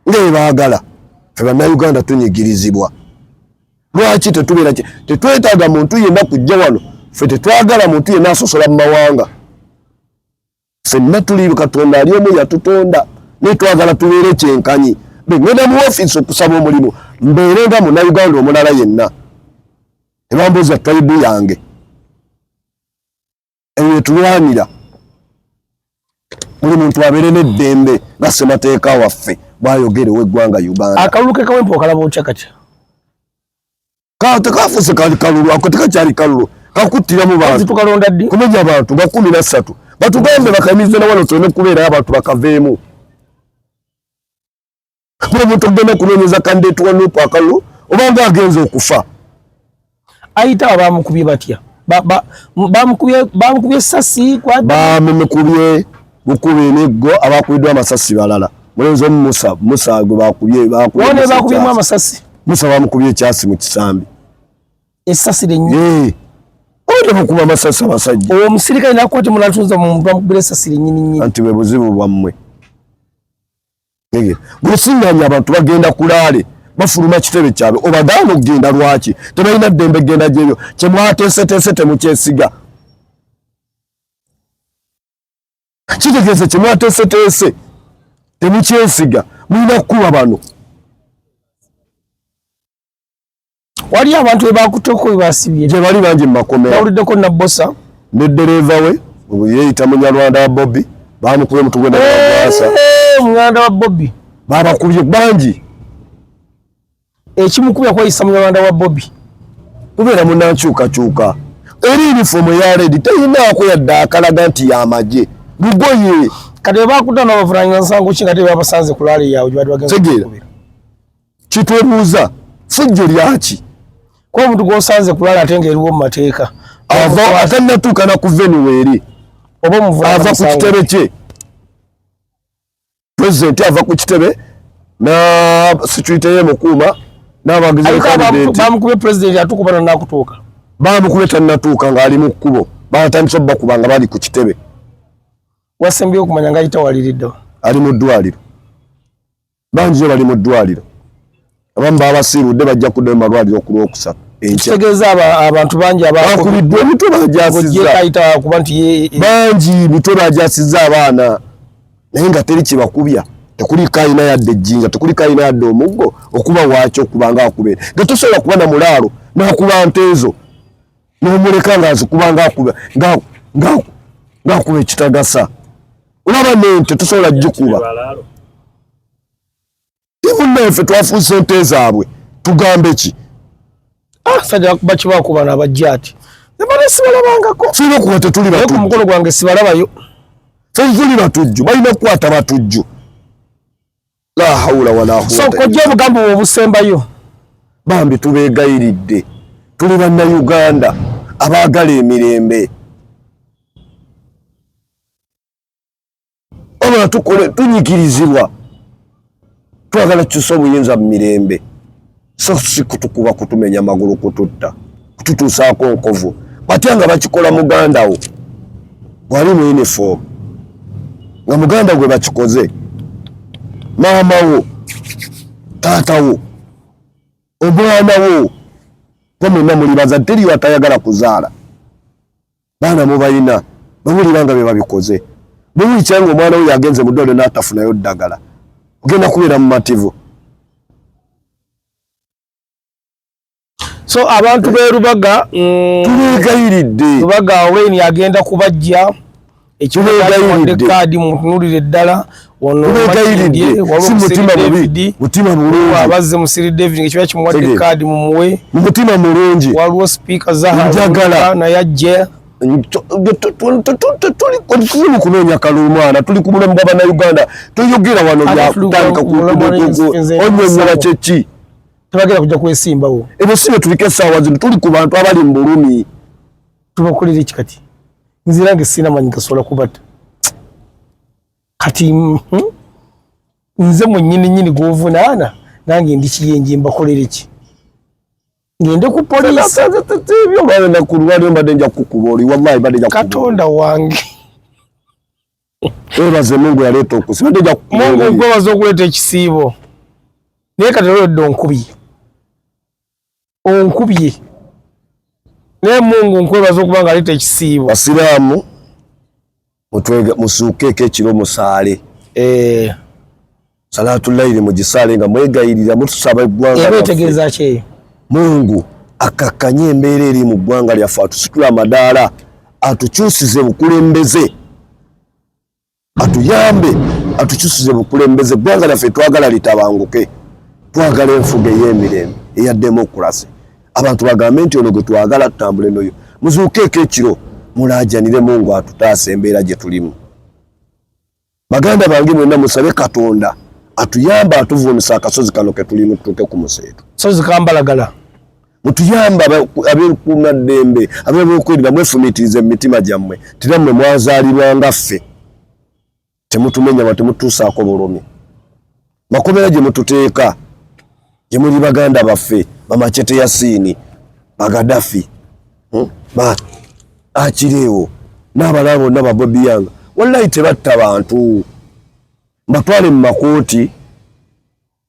Ng'ebaagala. Ffe bannayuganda tunyigirizibwa. Lwaki tetubeera ki? Tetwetaaga muntu yenna kujja wano. Ffe tetwagala muntu yenna asosola mu mawanga. Ffenna tuli Katonda ali omu yatutonda. Ne twagala tubeere kyenkanyi. Ngenda mu office okusaba omulimu. Mbeere nga munnayuganda omulala yenna. Ebambuuza tribe yange. Eyo tulwanira. Buli muntu abeere n'eddembe nga ssemateeka waffe bw'ayogere w'eggwanga Uganda. Akalulu ke kawempe okalaba otya katya? Tekafuuse kali kalulu, ako tekakyali kalulu. Kakuttira mu bantu. Tukalonda ddi? Kumenya abantu nga 13. Batugambe bakamize na wano tuleme kubeera abantu bakaveemu. Kuba omuntu ogenda kunoonyeza kandideeti wa Nuupu akalulu obanga agenze okufa. Ayita abamukubye batya? Bamukubye essasi kwa bamukubye bukubi n'eggo abakubiddwa amasasi balala. Mulenzi omu Musa gwe bakubye bakubyemu amasasi. Musa bamukubye ekyasi mu kisambi. Essasi lennyini. Oyinza okukuba amasasi abasajja. Owo omusirikale n'akwata mulala tunza mu muntu bamukubira essasi lennyini. Anti bwe buzibu bwammwe. Buli singaanya abantu bagenda kulaale bafuluma kitebe kyabwe obagaana okugenda lwaki tebalina ddembe genda gyebyo kyemwateeseteese temukyesiga. Kitegeeza kyemwateeseteese temukyesiga mulina kukuba bano. Wali abantu bebakutteko bebasibye gye bali bangi mu makomera. Bawuliddeko Nabbosa ne ddereeva we yeeyita Munyarwanda wa Bobby bamukubye mutugwe na Bwasa. Muganda wa Bobby babakubye bangi. Ekimukubya kwayisa Munyarwanda wa Bobby kubeera munnankyukakyuka. Eri uniform ya Red teyinaako yadde akalaga nti y'amagye lugoye. Kati bebakutta n'abavunaanyizibwa nsango ki nga tebabasanze ku laali yaabwe gye bali bagenze okukubira. Kitwebuuza fujjo lyaki? Kuba omuntu gw'osanze ku laali ate ng'eriwo mu mateeka. Ava atannatuuka na ku venue eri. Oba omuvunaanyizibwa ava ku kitebe kye. president ava ku kitebe na security ye mukuma n'abagize candidate bamukube president atukubana nakutuuka bamukube tannatuuka ng'ali mu kkubo batandise bakubanga bali ku kitebe wasembye okumanya ng'ayita waliridde ali mu ddwaliro bangi bali mu ddwaliro abamu babasiirudde bajja kuddayo malwaliro ku Lwokusatu kitegeeza abantu bangi abakubiddwa emitwe bajasizza kuba nti bangi mitwe bajasizza abaana naye nga teri kibakubya tekuli kayina yadde ejjinja tekuli kayina yadde omuggo okuba waakyo okubanga akubeera nga tosobola kuba na mulaalo n'akuba nteezo n'omuleka ng'azikuba ng'akuba ekitagasa olaba nente tosobola gikuba timunnaffe twafuuse ente zaabwe tugambe ki sajja bakibakuba n'abajja ati ebale sibalabangako fina okuba tetuli ku mukolo gwange sibalabayo tuli batujju balina okukwata batujju la hawula wala quwwata so kojja obugambo obusembayo bambi tubeegayiridde tuli bannayuganda abaagala emirembe oba tukole tunyikirizibwa twagala tukyusa obuyinza mu mirembe so si kutukuba kutumenya amagulu kututta kututuusaako nkovu batya nga bakikola muganda wo wali mu uniform nga muganda gwe bakikoze maama wo taata wo omwana wo pomena muli bazadde teriyo atayagala kuzaala baana mubalina bawulira nga be babikoze buli kyange omwana we yagenze mu ddwaliro n'atafunayo ddagala ogenda kubeera mu mativu so abantu be Lubaga tubeegayiridde Lubaga Wayne agenda kubajja ekibeegayiridde kadi mutunulire ddala tubeegayiridde si mutima mubi mutima mulungi abazze mu Siri David ekiba kimuwadde kadi mumuwe mutima mulungi waliwo speaker Zahara na yajje tuli mu kunoonya kalumana tuli ku bulamu bw'Abannayuganda tuyogera wano byatandika onyonyola kyeki tebagenda kujja kwesimbawo ebyo si bye tuliko essaawa zino tuli ku bantu abali mu bulumi tubakolera iki kati nzirange sina manyi gasobola kubata kati nze mwennyini gwovunaana nange ndi kiyenje mbakolera iki ngende ku poliisi ebyo bagenda ku lwaliro mbadde nja kukuba oli wallahi badde nja Katonda wange weebaze Mungu yaleeta okusi badde nja kukuba Mungu nkwebaza okuleeta ekisiibo naye kati olwedde onkubye naye Mungu nkwebaza okuba nga aleeta ekisiibo basiraamu musuukeeko ekiro musaale salaatulayiri mugisaale nga mwegayirira mutusaba eggwanga eba etegeeza ki Mungu akakkanye embeera eri mu ggwanga lyaffe atusitula amadaala atukyusize bukulembeze atuyambe atukyusize bukulembeze eggwanga lyaffe twagala litabanguke twagala enfuga ey'emirembe eya demokurasi abantu bagambe nti ono gwe twagala tutambule noyo muzuukeeko ekiro mulaajanire Mungu atutaasa embeera gye tulimu baganda bange mwenna musabe Katonda atuyamba atuvuunisa akasozi kano ke tulimu tutuuke ku museetu sozi kambalagala mutuyamba ab'ekuumaddembe ab'ebyokwerinda mwefumiitirize mu mitima gyammwe tirammwe mwazaalibwa nga ffe temutumenya wa temutuusaako bulumi makomera gye mututeeka gye muli baganda baffe bamacete Yasiini bagadafi akireewo n'abalala bonna babobi yanga wallahi tebatta bantu mbatwale mu makooti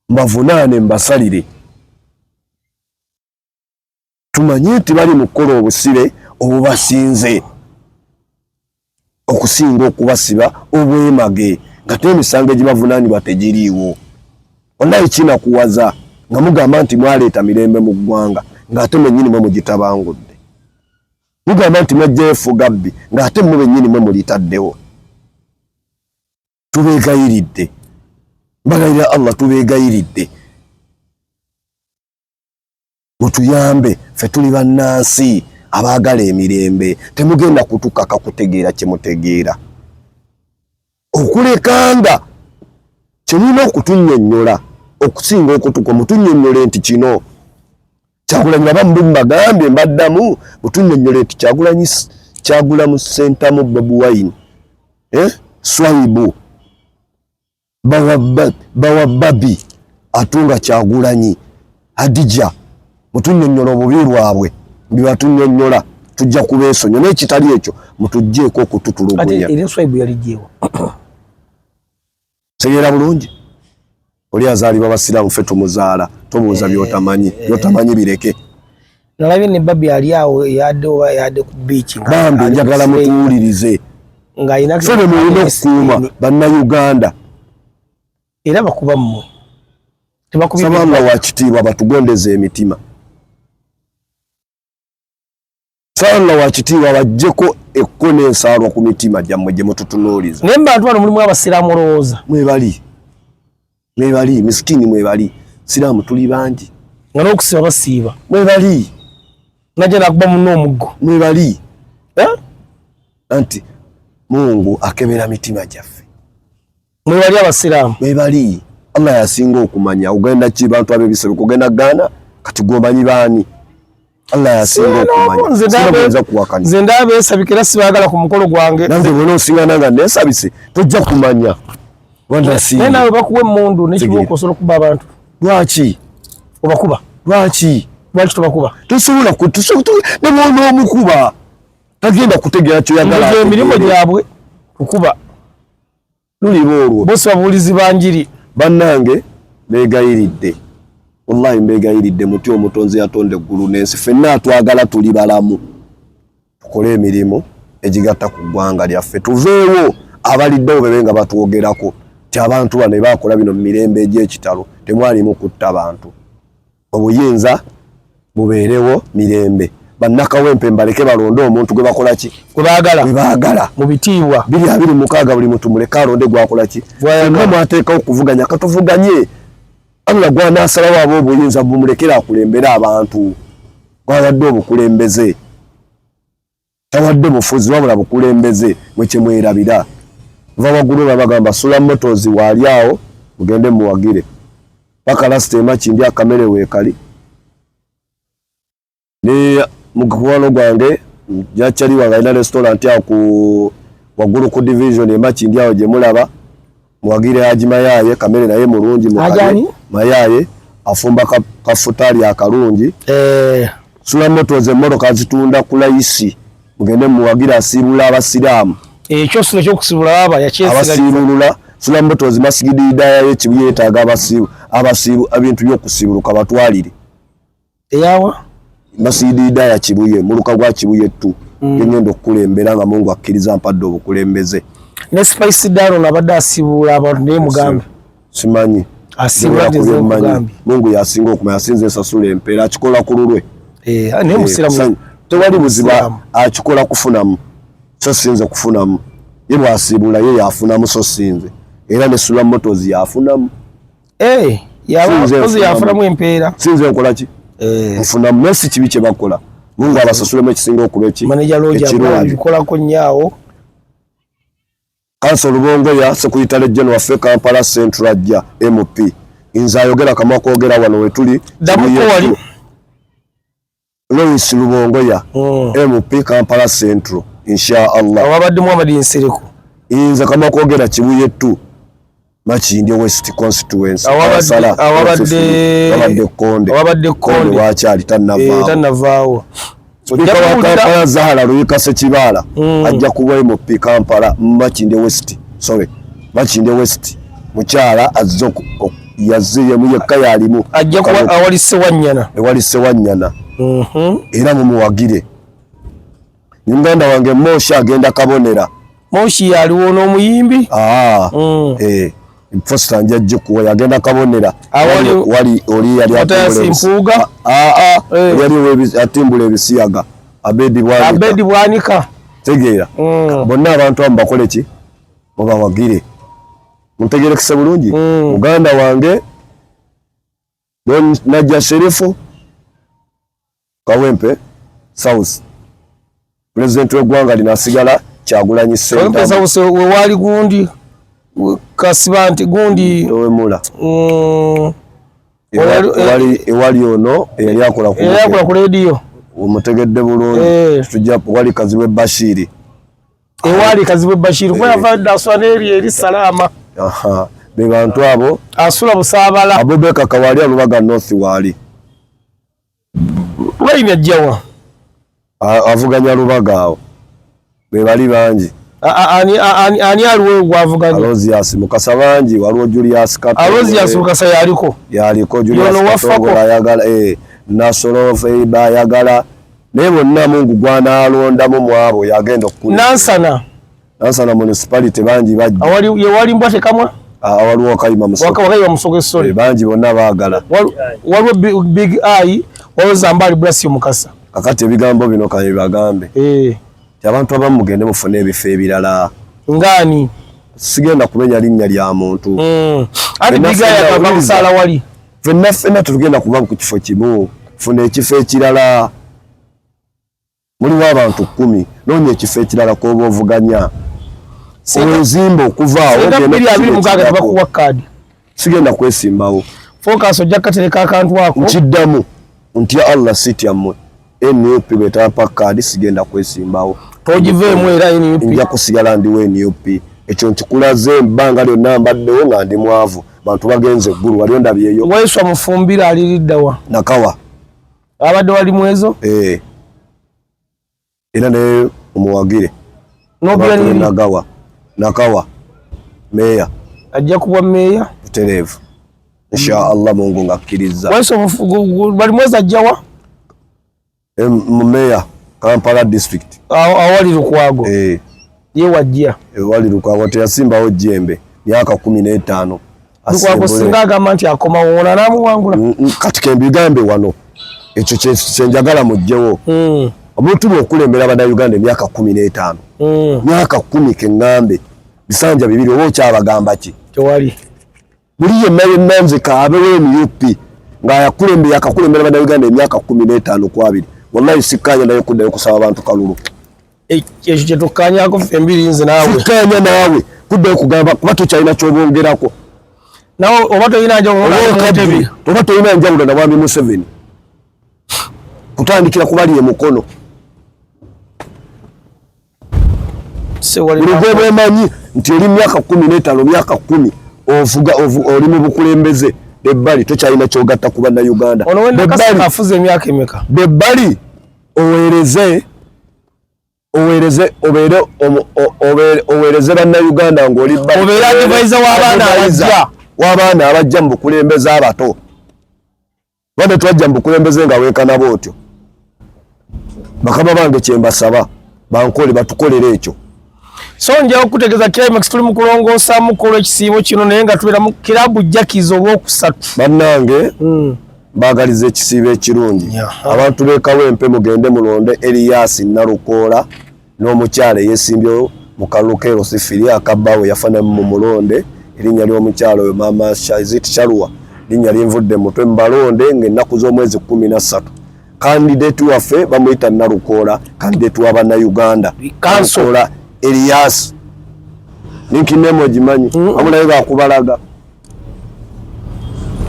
mbavunaane mbasalire tumanye nti bali mu kukola obusire obubasinze okusinga okubasiba obwemage nga t'emisango egibavunaanibwa tegiriiwo wallahi kinakuwaza nga mugamba nti mwaleeta mirembe mu ggwanga ng'ate mwennyini mwe mugitabangudde mugamba nti mwajja efugabbi ng'ate mwe bennyini mwe mulitaddewo tubeegayiridde mbalayira Allah tubeegayiridde mutuyambe ffe tuli bannansi abaagala emirembe temugenda kutukaka kutegeera kye mutegeera okulekanga kyemulina okutunnyonnyola okusinga okutuka mutunnyonnyole nti kino Kyagulanyi abamu bagambye mbaddamu mutunnyonnyole nti Kyagulamu Ssentamu Bobi Wine Swaibu bawa babi atunga Kyagulanyi Hadija mutunyonnyola obubi bwabwe biwatunyonnyola tujja kubeesonyo n'ekitali ekyo mutugjeeko okututulugunya. Ate enswaibu yaligyewo segera bulungi oli azaalibwa basiraamu ffe tumuzaala tobuuza byotamanyi bireke. Nalabye ne babi ali awo yadde ku beach bambi njagala mutuwulirize ng'ayina ffe mulina okukuuma bannayuganda era bakuba mmwe sabanga wakitiibwa batugondeze emitima. Sabanga wakitiibwa bajjeko ekko n'ensaalwa ku mitima gyammwe gye mututunuuliza. Naye bantu bano mulimu abasiraamu olowooza mwebali misikini mwebali siraamu tuli bangi nga n'okusiba basiiba mwebali najja nakuba munno omuggo mwebali anti Mungu akebera mitima gyaffe mwebali abasiraamu mwebali. Allah yasinga okumanya ogenda ki bantu ab'ebisebe kugenda Ghana kati gomanyi baani. Allah yasinga okumanya nze ndaba esabikira sibaagala ku mukolo gwange nanze bw'ona osingana nga neesabise tojja kumanya naye nawe bakuwa emmundu n'ekibuuka osobola okuba abantu. Lwaki obakuba? Lwaki tobakuba? Tosobola ne bw'ona omukuba tagenda kutegeera kyoyagala. Emirimu gyabwe kukuba luliba olwo. Bose babuulizi banjiri bannange beegayiridde wallahi mbeegayiridde muti omutonzi yatonda eggulu n'ensi ffenna twagala tuli balamu tukole emirimu egigatta ku ggwanga lyaffe tuveewo abaliddewo bebe nga batwogerako ti abantu bano bakola bino mu mirembe egy'ekitalo temwalimu kutta bantu. Obuyinza bubeerewo mirembe bannakawempe mbaleke balonde omuntu gwe bakola ki gwe baagala mu bitiibwa 226 buli muntu muleka alonde gwakola ki nga mwateekawo okuvuganya katuvuganye. Allah gw'anaasalawo abo obuyinza bumulekera akulembera abantu gwawadde obukulembeze tawadde bufuzi wabula bukulembeze mwe kye mwerabira. Va waggulu babagamba sula motozi waali awo mugende muwagire paka lasitema kindi akamere weekali ne mukuwalo gwange jachali wangaina restaurant awo ku waggulu ku division emakindi awo gye mulaba muwagire Haji Mayaye kamere naye mulungi Mayaye afumba kafutali akalungi sula motozi emmotoka zitunda ku layisi mugende muwagire asiibula abasiraamu ekyo sino ky'okusibula abasiibulula sula motozi masigidi Hidaya y'ekibu yeetaaga abasiibu ebintu by'okusibuluka batwalire eyawa masigidi Hidaya Kibuye muluka gwa Kibuye tu ngenda okukulembera nga Mungu akkiriza mpadde obukulembeze. Ne Spice Daro nabadde asiibula abantu naye mugambe simanyi asiibula mugambe Mungu yasinga okumanya asinze ensasula empeera akikola ku lulwe naye musiramu tewali buziba akikola kufunamu so sinze kufunamu ye bwasiibula ye yafunamu so sinze era ne sula motozi yafunamu yafunamu empeera sinze nkola ki nfunamu nesi kibi kye bakola Mungu abasasulemu ekisinga okuba eki manager Roger abikolako nnyawo. Kanso Lubongoya Secretary General waffe Kampala Central ajja MP nze ayogera kamwa kwogera wano wetuli wali Lois Lubongoya MP Kampala Central insha Allah wabadde Muhammad Nsiriku nze kamwa kwogera Kibuye tu Makindi West Constituency wabadde Konde wakyali tannavaawo Spika wa Kampala Zahara Luyika Ssekibala ajja kuba MP Kampala Makindi West mukyala azzo yazze mu yekka yalimu ajja kuba awalise Wanyana era mumuwagire Uganda wange Moshi agenda kabonera Moshi yaliwo n'omuyimbi Foster njajje kuwa yagenda kabonera wali oli yali atimpuga yali atimbula ebisiyaga Abedi Bwanika tegeera bonna abantu abo bakole ki mubawagire muntegerekese bulungi muganda wange Najja Sherifu Kawempe South President w'eggwanga linasigala Kyagulanyi Kawempe South wewali gundi Kasibanti gundi owemula ewali ono eyali akola ku radio omutegedde bulungi tujja wali Kazibwe Bashiri ewali Kazibwe Bashiri kwa yava daswa neri eri salama be bantu abo asula Busaabala Abubeka Kawali Lubaga North wali Lwaini ajjawa avuganya Lubaga awo be bali bangi ani aliwo gwavuganya Alozias Mukasa bangi waliwo Julius Kato Alozias Mukasa yaliko Julius Kato ayagala Nasolo Feiba ayagala naye bonna Mungu gwana alondamu mwabo yagenda okukula Nansana municipality bangi bajja wali mbwate kamwa waliwo Kayima Musoge bangi bonna baagala waliwo Big Eye waliwo Zambali Bless Mukasa kakati ebigambo bino kanye bagambe abantu abamu mugende mufune ebifo ebirala ngani sigenda kumenya linnya lya muntu ati Big Eye akava kusala wali fenna tugenda kuba ku kifo kimu fune ekifo ekirala muliwo abantu 10 noonya ekifo ekirala koba ovuganya Ozimbo kuvaawo sigenda kwesimbawo focus ojja katereka akantu ako nkiddamu ntya Allah sityammwe NUP betapa kadi sigenda kwesimbawo togiveemu era NUP nja kusigala ndiwo NUP ekyo nkikulaze ebbanga lyonna mbaddewo nga ndi mwavu bantu bagenze eggulu waliyo ndabyeyo Waiswa Mufumbira aliriddawa Nakawa abadde wali mwezo era ne omuwagire Nakawa meya ajja kuba meya terevu insha Allah Mungu ngakkiriza Waiswa bali mwezi ajjawa meya Kampala district awali Lukwago ye wajja wali Lukwago teyasimbawo jembe myaka 15 Lukwago singa agamba nti akoma wona namuwangula kati kembigambe wano ekyo kyenjagala mujjewo omuntu bw'okulembera Bannayuganda emyaka 15 myaka 10 keŋŋambe bisanja bibiri oba okyabagamba ki tewali buli yenna nze kaabewo NUP akakulembera Bannayuganda emyaka 15 kwabiri wallahi sikkanya naye kuddayo kusaba abantu kalulu ekyo kyetukkanyako embiri nze naawe sikkanya naawe kuddayo kugamba kuba tokyalina kyobongerako nawe oba toyina njawulo na Mwami Museveni kutandikira kubali emukono buli gwemanyi nti oli myaka 15 myaka 10 ovuga oli mu bukulembeze bebbali tokyalina kyogatta ku Bannayuganda bebbali oweereze Bannayuganda ng'oli w'abaana abajja mu bukulembeze abato bade twajja mu bukulembeze nga weekana bwotyo bakama bange kyembasaba bankole batukolera ekyo so njawo kutegeeza climax tuli mu kulongoosa mukolo ekisiibo kino naye nga tubeera mu kirabu jakizo olwokusatu bannange baagaliza ekisiibo ekirungi abantu b'ekawempe mugende mulonde Elias Nalukoola n'omukyala eyeesimbyewo mu kalukero sifiri akabbaawe yafana mu mulonde erinnya ly'omukyala oyo maama Shazit Charwa linnya linvudde mutwe mbalonde ng'ennaku z'omwezi 13 kandidate waffe bamuyita Nalukoola kandidate wa Bannayuganda Nalukoola Elias ninkinemo gimanyi abulayo bakubalaga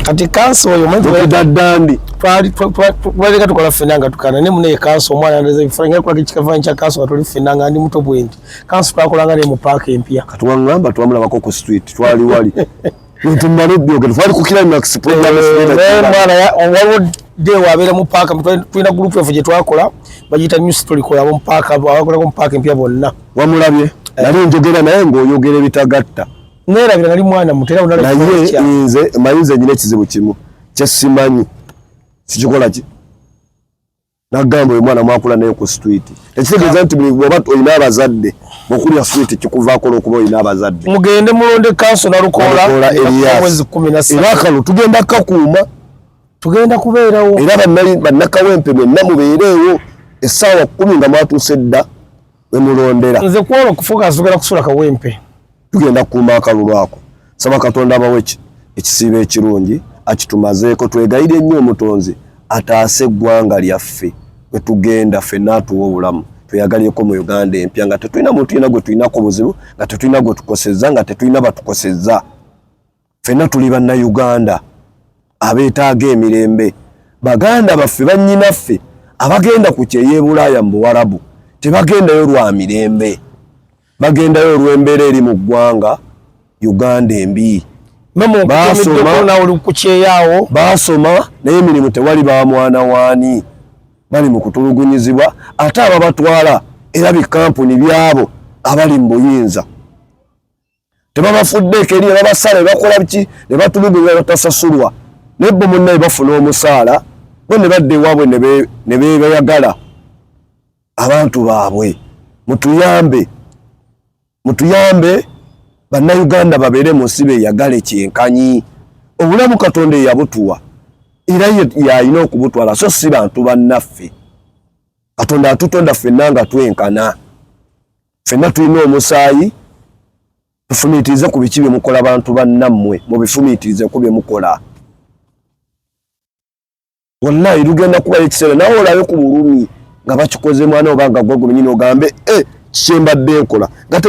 kati kanso oyo mwedaddandi twaleka tukola fenanga tukana ne mune kanso omwana ndeze bifanya kwa kikavanya kya kanso atoli fenanga ndi muto bwendi kanso twakolanga ne mu park empya katuwangamba twamulabako ku street twali wali ntumbalobyo twali kukira na explode mwana de wabera mu park twina group efu je twakola bagita new story kola mu park abakola mu park empya bonna wamulabye nali njogera naye ng'oyogera bitagatta nerabira nali mwana mutera unala naye nze mayinze nyine kizibu kimu kyesimanyi sikikola ki nagamba omwana mwakula naye ku street ekitegeeza nti buli bw'oba olina abazadde okulya street kikuvaako olw'okuba olina abazadde mugende mulonde kanso Nalukoola mwezi 17 era akalu tugenda kakuuma tugenda kubeerawo era bannakawempe mwenna mubeereewo essaawa 10 nga mwatuuse dda we mulondera nze kuola okufuuka asogera kusula kawempe tugenda kukuuma akalulu ako saba Katonda abawe ekisiibo ekirungi akitumazeeko twegayire nnyo omutonzi ataase eggwanga lyaffe we tugenda ffenna atuwa obulamu tweyagalieko mu Uganda empya nga tetulina muntu yenna gwe tulinako buzibu nga tetulina gwe tukosezza nga tetulina batukosezza ffenna tuli Bannayuganda abeetaaga emirembe baganda baffe bannyinaffe abagenda ku kyeya Bulaaya mu Buwarabu tebagendayo lwa mirembe bagendayo olw'embeera eri mu ggwanga Uganda embi memo basoma uli kucheyawo basoma naye emirimu tewali ba mwana wani bali mu kutulugunyizibwa ate ababatwala era bikampuni byabo abali mu buyinza tebabafudde ekeri babasala bakola biki ne batulugunya batasasulwa nebbo munnaye bafuna omusaala bo ne badde waabwe ne beeyagala abantu baabwe mutuyambe bannayuganda babeere mu nsi beeyagale kyenkanyi obulamu Katonda yabutuwa era yalina okubutwala so si bantu bannaffe Katonda atutonda ffenna nga twenkana ffenna tulina omusaayi tufumiitirize ku biki bye mukola bantu bannammwe mubifumiitirize ku bye mukola wallahi lugenda kuba ekiseera nawe olabe ku bulumi nga bakikoze mwana obanga gwe nyine ogambe kikyembadde nkola nga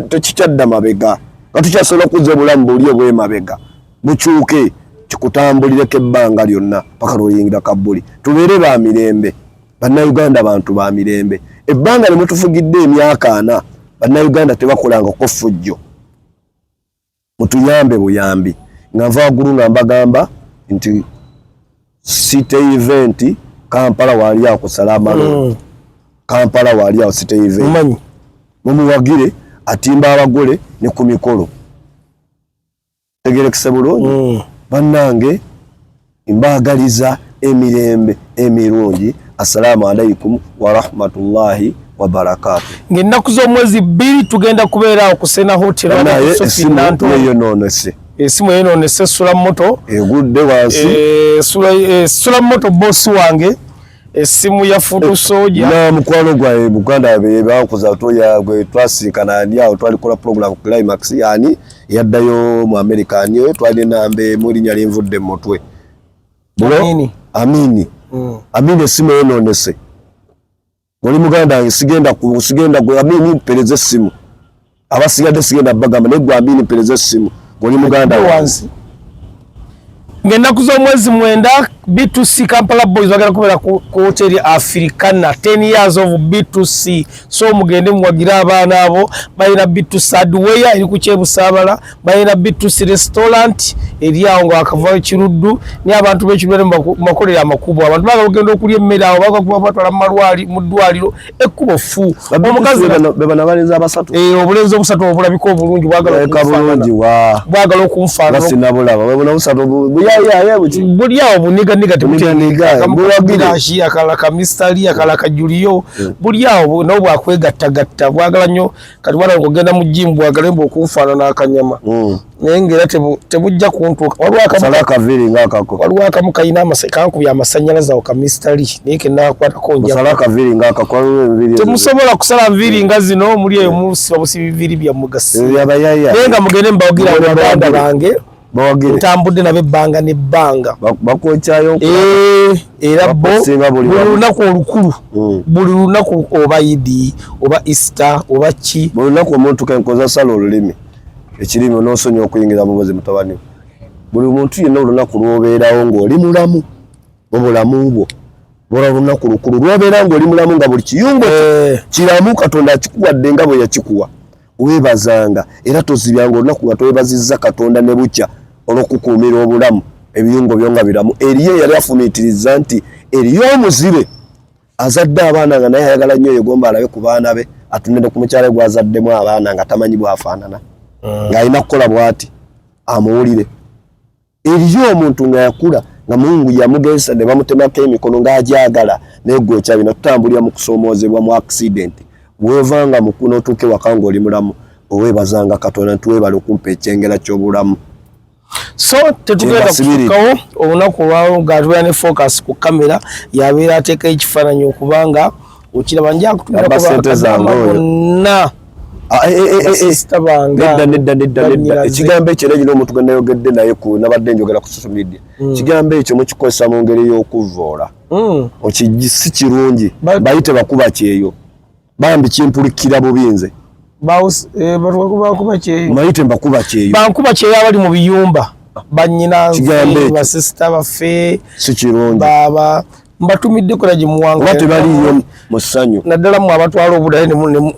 tekikyadda mabega nga tukyasobola okuzza obulamu buli obwe mabega bukyuke kikutambulireko ebbanga lyonna paka lwoyingira kabbuli tubeere ba mirembe bannayuganda bantu ba mirembe ebbanga ne mutufugidde emyaka 4 bannayuganda tebakolangako ffujjo mutuyambe buyambi nga nva waggulu nga mbagamba nti city event Kampala wali ako salama Kampala wali ako city event mumuwagire atimba abagole ne ku mikolo tegerekise bulungi bannange mbagaliza emirembe emirungi assalamu alaikum wa rahmatullahi wa barakatuh ngenaku z'omwezi 2 tugenda kubeera okusena hotel na Sofinanto eyo nonese esimu yononese sula moto egudde wansi sula moto boss wange esimu ya futu soja na mukwano gwa Buganda beba kuza toya gwe twasinkana nyawo twalikola program climax yani yaddayo mu American yo twali nambe muri nyali mvudde motwe amini amini esimu yononese Goli muganda sigenda gwe amini pereze simu abasigadde sigenda bagamba ne gwe amini pereze simu goli muganda wansi ngenaku z'omwezi 9 B2C Kampala Boys bagala kubera ku hotel Africana 10 years of B2C so mugende mwagira abaana abo bayina B2C hardware eri ku Kyebusabala bayina B2C restaurant eri awo ngo akavayo kiruddu ni abantu b'ekibere makolera amakubo abantu baga kugenda okulya emmere awo baga kuba batwala malwali mu ddwaliro ekkubo fu omukazi bebana balenza abasatu obulenzi obusatu obulabiko obulungi bwagala okunfaana basinabulaba webona busatu buli awo buniga temutendeka bulagishi akala ka mistari akala ka Julio buli awo no bwakwegattagatta bwagala nnyo kati bwana ngogenda mu jimbu bwagalemba okunfaana n'akanyama nengera tebujja kuntuuka waliwo akamu kayina amakankubi amasanyalaze awo ka mistari naye kenakwata konja temusobola kusala nviiri nga zino muli eyo musiba biviri bya mugasi naye nga mugende mbawagira baganda bange ntambudde nabe ebbanga n'ebbanga bakwocayo era bo buli lunaku olukulu buli lunaku oba Idi oba Easter oba ki buli lunaku omuntu kenkoza sala olulimi ekirimi n'osonyi okuyingira mu bozi mutabani buli muntu yenna olunaku lwobeerawo ng'oli mulamu obulamu bwo bwola lunaku lukulu lwobeera ng'oli mulamu nga buli kiyungo kiramu Katonda akikuwadde nga bwe yakikuwa weebazanga era tozibyanga olunaku nga twebazizza Katonda ne bukya olw'okukuumira obulamu ebiyungo byo nga biramu eriyo yali afumiitiriza nti eriyo omuzibe azadde abaana nga naye ayagala nnyo yegomba alabe ku baana be atunede ku mukyala gwazaddemu abaana nga tamanyi bwafaanana ng'alina kukola bw'ati amuwulire eriyo omuntu nga yakula nga Mungu yamugesa ne bamutemako emikono ng'agyagala naye gwe okyabina tutambulira mu kusoomoozebwa mu accident weevanga mukuno otuuke waka ng'oli mulamu oweebazanga Katonda nti weebale okumpa ekyengera ky'obulamu so tetugenda kufukawo olunaku olwawo ng'atubeera ne focus ku kamera yabeera ateeka ekifaananyi okubanga okiraba nja kutumira bonna nedda ekigambo ekyo era gino omuntu gwe nayogedde naye nabadde njogera ku social media ekigambo ekyo mukikozesa mu ngeri y'okuvoola si kirungi bayite bakuba kyeyo bambi kimpulikira bubinze mayite mbakuba kyeyo bankuba kyeyo abali mu biyumba bannyina basisita baffe si kirungi baba mbatumidde kola jimuwanga wate baliyo mu ssanyu naddala mu abatwala obudde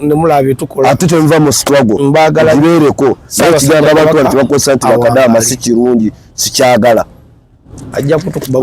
ne mulabye tukola ate tenva mu struggle mbagala gibeereko n'ekigamba abantu nti bakosa nti bakadaama si kirungi sikyagala ajja kutukuba